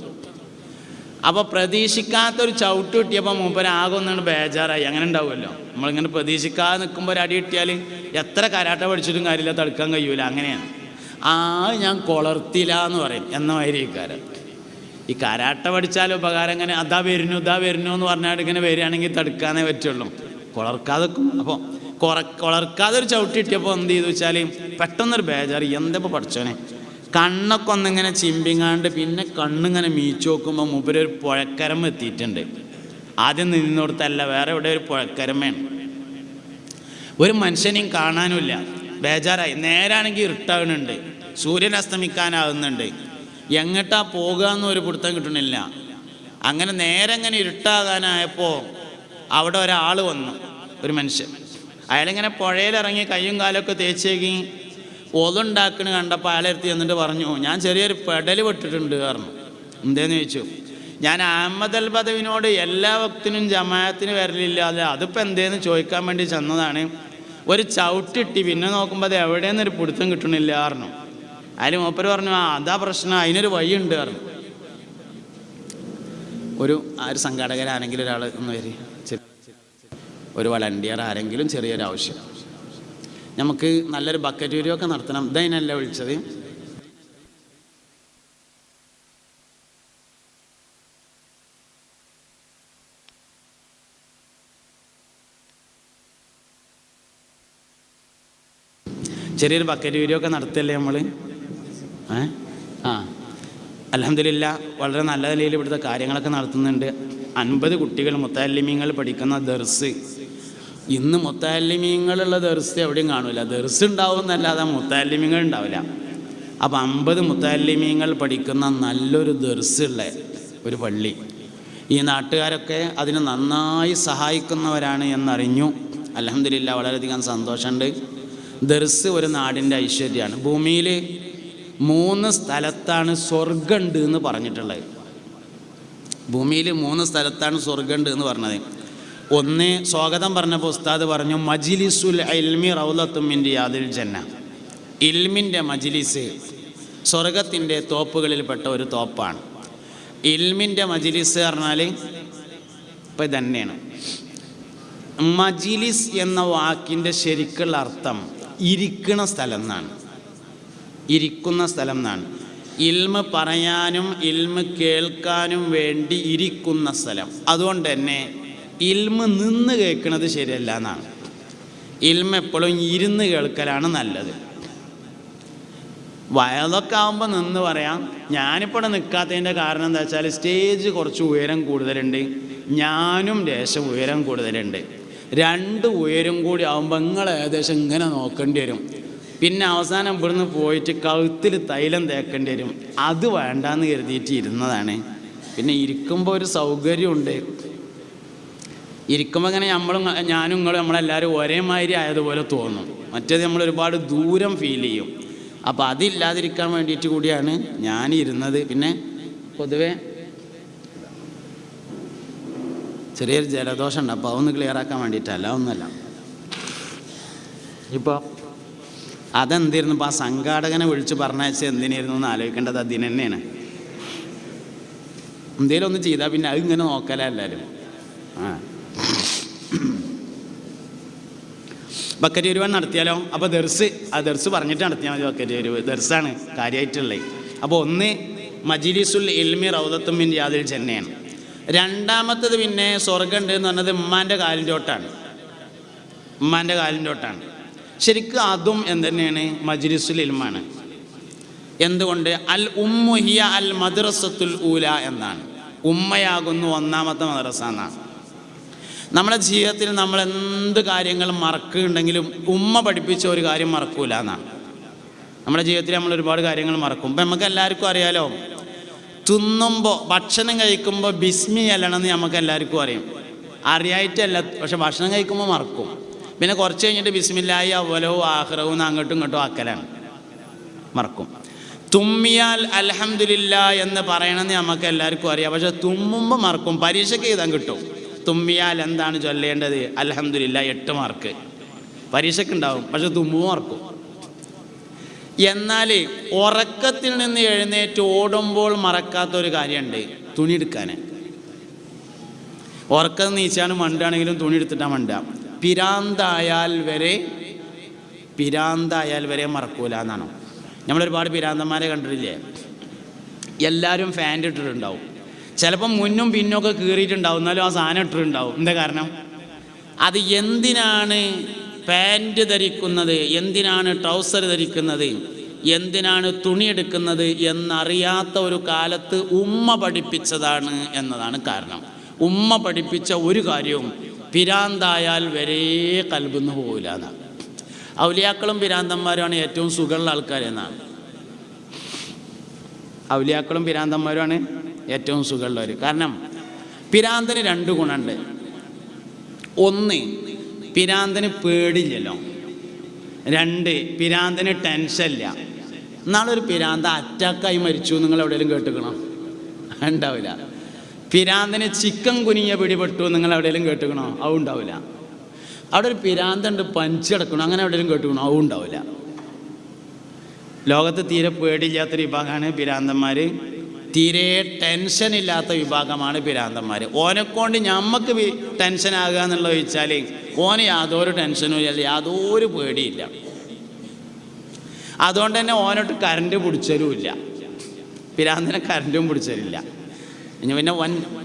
അപ്പോൾ പ്രതീക്ഷിക്കാത്തൊരു ചവിട്ട് കിട്ടിയപ്പോൾ മൂപ്പര് ആകെ ഒന്നാണ് ബേജാറായി. അങ്ങനെ ഉണ്ടാവുമല്ലോ, നമ്മളിങ്ങനെ പ്രതീക്ഷിക്കാതെ നിൽക്കുമ്പോൾ ഒരു അടി കിട്ടിയാൽ എത്ര കരാട്ട പഠിച്ചിട്ടും കാര്യമില്ല, തടുക്കാൻ കഴിയൂല. അങ്ങനെയാണ്. ഞാൻ കൊളർത്തില്ല എന്ന് പറയും എന്ന മാതിരിക്കാരൻ. ഈ കരാട്ട പഠിച്ചാൽ ഉപകാരം ഇങ്ങനെ അതാ വരുന്നു എന്ന് പറഞ്ഞാൽ ഇങ്ങനെ വരികയാണെങ്കിൽ തടുക്കാനേ പറ്റുള്ളൂ, കൊളർക്കാതെ വെക്കും. അപ്പോൾ കൊളർക്കാതെ ഒരു ചവിട്ട് കിട്ടിയപ്പോൾ എന്ത് ചെയ്തു വെച്ചാൽ പെട്ടെന്നൊരു ബേജാറ്, എന്തപ്പോൾ പഠിച്ചോനെ. കണ്ണൊക്കെ ഒന്നിങ്ങനെ ചിമ്പിങ്ങാണ്ട് പിന്നെ കണ്ണിങ്ങനെ മീച്ചു നോക്കുമ്പോൾ മൂപ്പര് ഒരു പുഴക്കരമ്പ് എത്തിയിട്ടുണ്ട്. ആദ്യം നിന്നോടത്തല്ല, വേറെ ഇവിടെ ഒരു പുഴക്കരമ്പയാണ്. ഒരു മനുഷ്യനെയും കാണാനുമില്ല, ബേജാറായി. നേരാണെങ്കിൽ ഇരുട്ടാകുന്നുണ്ട്, സൂര്യൻ അസ്തമിക്കാനാകുന്നുണ്ട്, എങ്ങോട്ടാ പോകുക എന്നൊരു പിടുത്തം കിട്ടണില്ല. അങ്ങനെ നേരെ ഇങ്ങനെ ഇരുട്ടാകാനായപ്പോൾ അവിടെ ഒരാൾ വന്നു, ഒരു മനുഷ്യൻ. അയാളിങ്ങനെ പുഴയിലിറങ്ങി കയ്യും കാലൊക്കെ തേച്ചേക്കി ഒതുണ്ടാക്കണ കണ്ടപ്പോൾ അയാളെടുത്ത് എന്നിട്ട് പറഞ്ഞു, ഞാൻ ചെറിയൊരു പെടൽ വിട്ടിട്ടുണ്ട് പറഞ്ഞു. എന്തേന്ന് ചോദിച്ചു. ഞാൻ അഹ്മദ് അൽ ബദവിനോട് എല്ലാ വക്തിനും ജമാഅത്തിന് വരലില്ലാതെ അതിപ്പോൾ എന്തേന്ന് ചോദിക്കാൻ വേണ്ടി ചെന്നതാണ്. ഒരു ചവിട്ടിട്ടി പിന്നെ നോക്കുമ്പോൾ അത് എവിടെയെന്നൊരു പിടുത്തം കിട്ടണില്ല പറഞ്ഞു. അതിൽ മൂപ്പര് പറഞ്ഞു, അതാ പ്രശ്നം, അതിനൊരു വഴിയുണ്ട് പറഞ്ഞു. ഒരു സംഘാടകരാരെങ്കിലും ഒരാൾ ഒന്ന് വരി, ഒരു വളണ്ടിയർ ആരെങ്കിലും, ചെറിയൊരു ആവശ്യം, നമുക്ക് നല്ലൊരു ബക്കറ്റ് വീഡിയോ ഒക്കെ നടത്തണം. ഇതതിനല്ല വിളിച്ചത്. ചെറിയൊരു ബക്കറ്റ് വീഡിയോ ഒക്കെ നടത്തല്ലേ നമ്മൾ. അൽഹംദുലില്ലാ വളരെ നല്ല നിലയിൽ ഇവിടുത്തെ കാര്യങ്ങളൊക്കെ നടത്തുന്നുണ്ട്. 50 കുട്ടികൾ മുത്തഅല്ലിമീങ്ങൾ പഠിക്കുന്ന ദർസ്. ഇന്ന് മുത്തഅല്ലിമീങ്ങളുള്ള ദർസ് എവിടെയും കാണില്ല. ദർസ് ഉണ്ടാവും എന്നല്ലാതെ മുത്തഅല്ലിമീങ്ങൾ ഉണ്ടാവില്ല. അപ്പം 50 മുത്തഅല്ലിമീങ്ങൾ പഠിക്കുന്ന നല്ലൊരു ദർസുള്ള ഒരു പള്ളി. ഈ നാട്ടുകാരൊക്കെ അതിന് നന്നായി സഹായിക്കുന്നവരാണ് എന്നറിഞ്ഞു. അൽഹംദുലില്ലാ വളരെയധികം സന്തോഷമുണ്ട്. ദർസ് ഒരു നാടിൻ്റെ ഐശ്വര്യമാണ്. ഭൂമിയിൽ 3 സ്ഥലത്താണ് സ്വർഗമുണ്ട് എന്ന് പറഞ്ഞിട്ടുള്ളത്. ഭൂമിയിൽ 3 സ്ഥലത്താണ് സ്വർഗമുണ്ട് എന്ന് പറഞ്ഞത്. ഒന്ന്, സ്വാഗതം പറഞ്ഞപ്പോൾ ഉസ്താദ് പറഞ്ഞു, മജ്ലിസുൽ ഇൽമി റൗളത്തും മിൻ റിയാദിൽ ജന്ന. ഇൽമിൻ്റെ മജ്ലിസ് സ്വർഗത്തിൻ്റെ തോപ്പുകളിൽപ്പെട്ട ഒരു തോപ്പാണ്. ഇൽമിൻ്റെ മജ്ലിസ് പറഞ്ഞാൽ ഇപ്പം ഇതന്നെയാണ്. മജ്ലിസ് എന്ന വാക്കിൻ്റെ ശരിക്കുള്ള അർത്ഥം ഇരിക്കുന്ന സ്ഥലം എന്നാണ്. ഇരിക്കുന്ന സ്ഥലം എന്നാണ്. ഇൽമ് പറയാനും ഇൽമ് കേൾക്കാനും വേണ്ടി ഇരിക്കുന്ന സ്ഥലം. അതുകൊണ്ട് തന്നെ ഇൽമ് നിന്ന് കേൾക്കുന്നത് ശരിയല്ല എന്നാണ്. ഇൽമ് എപ്പോഴും ഇരുന്ന് കേൾക്കലാണ് നല്ലത്. വയതൊക്കെ ആകുമ്പോൾ നിന്ന് പറയാം. ഞാനിപ്പോൾ നിൽക്കാത്തതിൻ്റെ കാരണം എന്താ വെച്ചാൽ സ്റ്റേജ് കുറച്ച് ഉയരം കൂടുതലുണ്ട്, ഞാനും ദേശം ഉയരം കൂടുതലുണ്ട്. 2 ഉയരം കൂടി ആകുമ്പോൾ നിങ്ങൾ ഏകദേശം ഇങ്ങനെ നോക്കേണ്ടി വരും. പിന്നെ അവസാനം ഇവിടുന്ന് പോയിട്ട് കഴുത്തിൽ തൈലം തേക്കേണ്ടി വരും. അത് വേണ്ടാന്ന് കരുതിയിട്ട് ഇരുന്നതാണ്. പിന്നെ ഇരിക്കുമ്പോൾ ഒരു സൗകര്യമുണ്ട്. ഇരിക്കുമ്പോൾ ഇങ്ങനെ ഞാനും നിങ്ങളും നമ്മളെല്ലാവരും ഒരേമാതിരി ആയതുപോലെ തോന്നും. മറ്റേത് നമ്മൾ ഒരുപാട് ദൂരം ഫീൽ ചെയ്യും. അപ്പോൾ അതില്ലാതിരിക്കാൻ വേണ്ടിയിട്ട് കൂടിയാണ് ഞാൻ ഇരുന്നത്. പിന്നെ പൊതുവെ ചെറിയൊരു ജലദോഷം ഉണ്ട്, അപ്പോൾ അതൊന്ന് ക്ലിയർ ആക്കാൻ വേണ്ടിയിട്ടല്ല, ഒന്നുമല്ല. ഇപ്പോൾ അതെന്തിരുന്നു, ഇപ്പോൾ ആ സംഘാടകനെ വിളിച്ച് പറഞ്ഞയച്ച് എന്തിനായിരുന്നു എന്ന് ആലോചിക്കേണ്ടത് അതിന് തന്നെയാണ്. എന്തേലും ഒന്ന് ചെയ്താൽ പിന്നെ അത് ഇങ്ങനെ നോക്കല എല്ലാവരും. ബക്കറ്റ് വരുവാൻ നടത്തിയാലോ? അപ്പോൾ ദർസ് പറഞ്ഞിട്ട് നടത്തിയാൽ മതി. ബക്കറ്റ് വരുവ് ദർസാണ് കാര്യമായിട്ടുള്ളത്. അപ്പോൾ ഒന്ന് മജ്ലിസുൽ ഇൽമി റൗദത്തും മിൻ റിയാദിൽ ജന്നയാണ്. രണ്ടാമത്തത് പിന്നെ സ്വർഗ്ഗമുണ്ട് എന്ന് പറഞ്ഞത് ഉമ്മാൻ്റെ കാലിൻ്റെ തൊട്ടാണ്. ഉമ്മാൻ്റെ കാലിൻ്റെ തൊട്ടാണ്. ശരിക്കും അതും എന്തുതന്നെയാണ്? മജ്ലിസുൽ ഇൽമാണ്. എന്തുകൊണ്ട്? അൽ ഉമ്മു ഹിയ അൽ മദ്രസത്തുൽ ഊല എന്നാണ്. ഉമ്മയാകുന്നു ഒന്നാമത്തെ മദ്രസ എന്നാണ്. നമ്മുടെ ജീവിതത്തിൽ നമ്മൾ എന്ത് കാര്യങ്ങൾ മറക്കുന്നുണ്ടെങ്കിലും ഉമ്മ പഠിപ്പിച്ച ഒരു കാര്യം മറക്കൂല എന്നാണ്. നമ്മുടെ ജീവിതത്തിൽ നമ്മൾ ഒരുപാട് കാര്യങ്ങൾ മറക്കും. ഇപ്പം നമുക്ക് എല്ലാവർക്കും അറിയാലോ, തിന്നുമ്പോൾ ഭക്ഷണം കഴിക്കുമ്പോൾ ബിസ്മി അല്ലണമെന്ന് നമുക്ക് എല്ലാവർക്കും അറിയും. അറിയായിട്ടല്ല, പക്ഷെ ഭക്ഷണം കഴിക്കുമ്പോൾ മറക്കും. പിന്നെ കുറച്ച് കഴിഞ്ഞിട്ട് ബിസ്മില്ലാഹി അവ്വലഹു ആഖിറഹു അങ്ങോട്ടും ഇങ്ങോട്ടും ആക്കലാണ്, മറക്കും. തുമ്മിയാൽ അൽഹംദുലില്ലാ എന്ന് പറയണമെന്ന് നമുക്ക് എല്ലാവർക്കും അറിയാം, പക്ഷെ തുമ്മുമ്പോൾ മറക്കും. പരീക്ഷയ്ക്ക് എഴുതാൻ കിട്ടും. തുമ്മിയാൽ എന്താണ് ചൊല്ലേണ്ടത്? അൽഹംദുലില്ലാ 8 മാർക്ക് പരീക്ഷയ്ക്ക് ഉണ്ടാവും, പക്ഷെ തുമ്മുമ്പോൾ മറക്കും. എന്നാൽ ഉറക്കത്തിൽ നിന്ന് എഴുന്നേറ്റ് ഓടുമ്പോൾ മറക്കാത്തൊരു കാര്യമുണ്ട്, തുണി എടുക്കാൻ. ഉറക്കം നീച്ചാണ് മണ്ടാണെങ്കിലും തുണി എടുത്തിട്ടാണ് മണ്ട. പിരാന്തായാൽ വരെ മറക്കൂല എന്നാണ്. നമ്മളൊരുപാട് പിരാന്തന്മാരെ കണ്ടിട്ടില്ലേ? എല്ലാവരും ഫാൻ്റ് ഇട്ടിട്ടുണ്ടാവും, ചിലപ്പം മുന്നും പിന്നൊക്കെ കീറിയിട്ടുണ്ടാവും, എന്നാലും ആ സാധനം ഇട്ടിട്ടുണ്ടാവും. എന്താ കാരണം? അത് എന്തിനാണ് പാൻറ് ധരിക്കുന്നത്, എന്തിനാണ് ട്രൗസർ ധരിക്കുന്നത്, എന്തിനാണ് തുണിയെടുക്കുന്നത് എന്നറിയാത്ത ഒരു കാലത്ത് ഉമ്മ പഠിപ്പിച്ചതാണ് എന്നതാണ് കാരണം. ഉമ്മ പഠിപ്പിച്ച ഒരു കാര്യവും പിരാന്തായാൽ വരെ കൽബിന്ന് പോകില്ല എന്നാണ്. ഔലിയാക്കളും പിരാന്തന്മാരുമാണ് ഏറ്റവും സുഖമുള്ള ആൾക്കാരെന്നാണ്. ഔലിയാക്കളും പിരാന്തന്മാരുമാണ് ഏറ്റവും സുഖമുള്ളവർ. കാരണം പിരാന്തന് 2 ഗുണമുണ്ട്. ഒന്ന്, പിരാന്തന് പേടില്ലല്ലോ. 2, പിരാന്തന് ടെൻഷനില്ല. എന്നാളൊരു പിരാന്ത അറ്റാക്കായി മരിച്ചു നിങ്ങൾ എവിടെയെങ്കിലും കേട്ടുക്കണോ? ഉണ്ടാവില്ല. പിരാന്തന് ചിക്കൻ കുനിയ പിടിപെട്ടു നിങ്ങൾ എവിടെയെങ്കിലും കേട്ടുക്കണോ? അതും ഉണ്ടാവില്ല. അവിടെ ഒരു പിരാന്തണ്ട് പഞ്ചടക്കണം അങ്ങനെ എവിടെയെങ്കിലും കേട്ടുക്കണോ? അതും ഉണ്ടാവില്ല. ലോകത്ത് തീരെ പേടിയില്ലാത്തൊരു വിഭാഗമാണ് പിരാന്തന്മാർ. തീരെ ടെൻഷനില്ലാത്ത വിഭാഗമാണ് പിരാന്തന്മാർ. ഓനെക്കൊണ്ട് ഞമ്മക്ക് ടെൻഷനാകുക എന്നുള്ളത് ചോദിച്ചാൽ ഓന് യാതൊരു ടെൻഷനും ഇല്ല, യാതൊരു പേടിയില്ല. അതുകൊണ്ട് തന്നെ ഓനോട്ട് കറണ്ട് പിടിച്ചരുമില്ല. പിരാന്തനെ കറണ്ടും പിടിച്ചരില്ല. ഇനി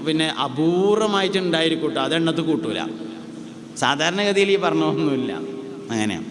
പിന്നെ അപൂർവമായിട്ടുണ്ടായിരിക്കൂട്ടോ, അത് എണ്ണത്ത് കൂട്ടൂല. സാധാരണഗതിയിൽ ഈ പറഞ്ഞൊന്നുമില്ല. അങ്ങനെയാണ്.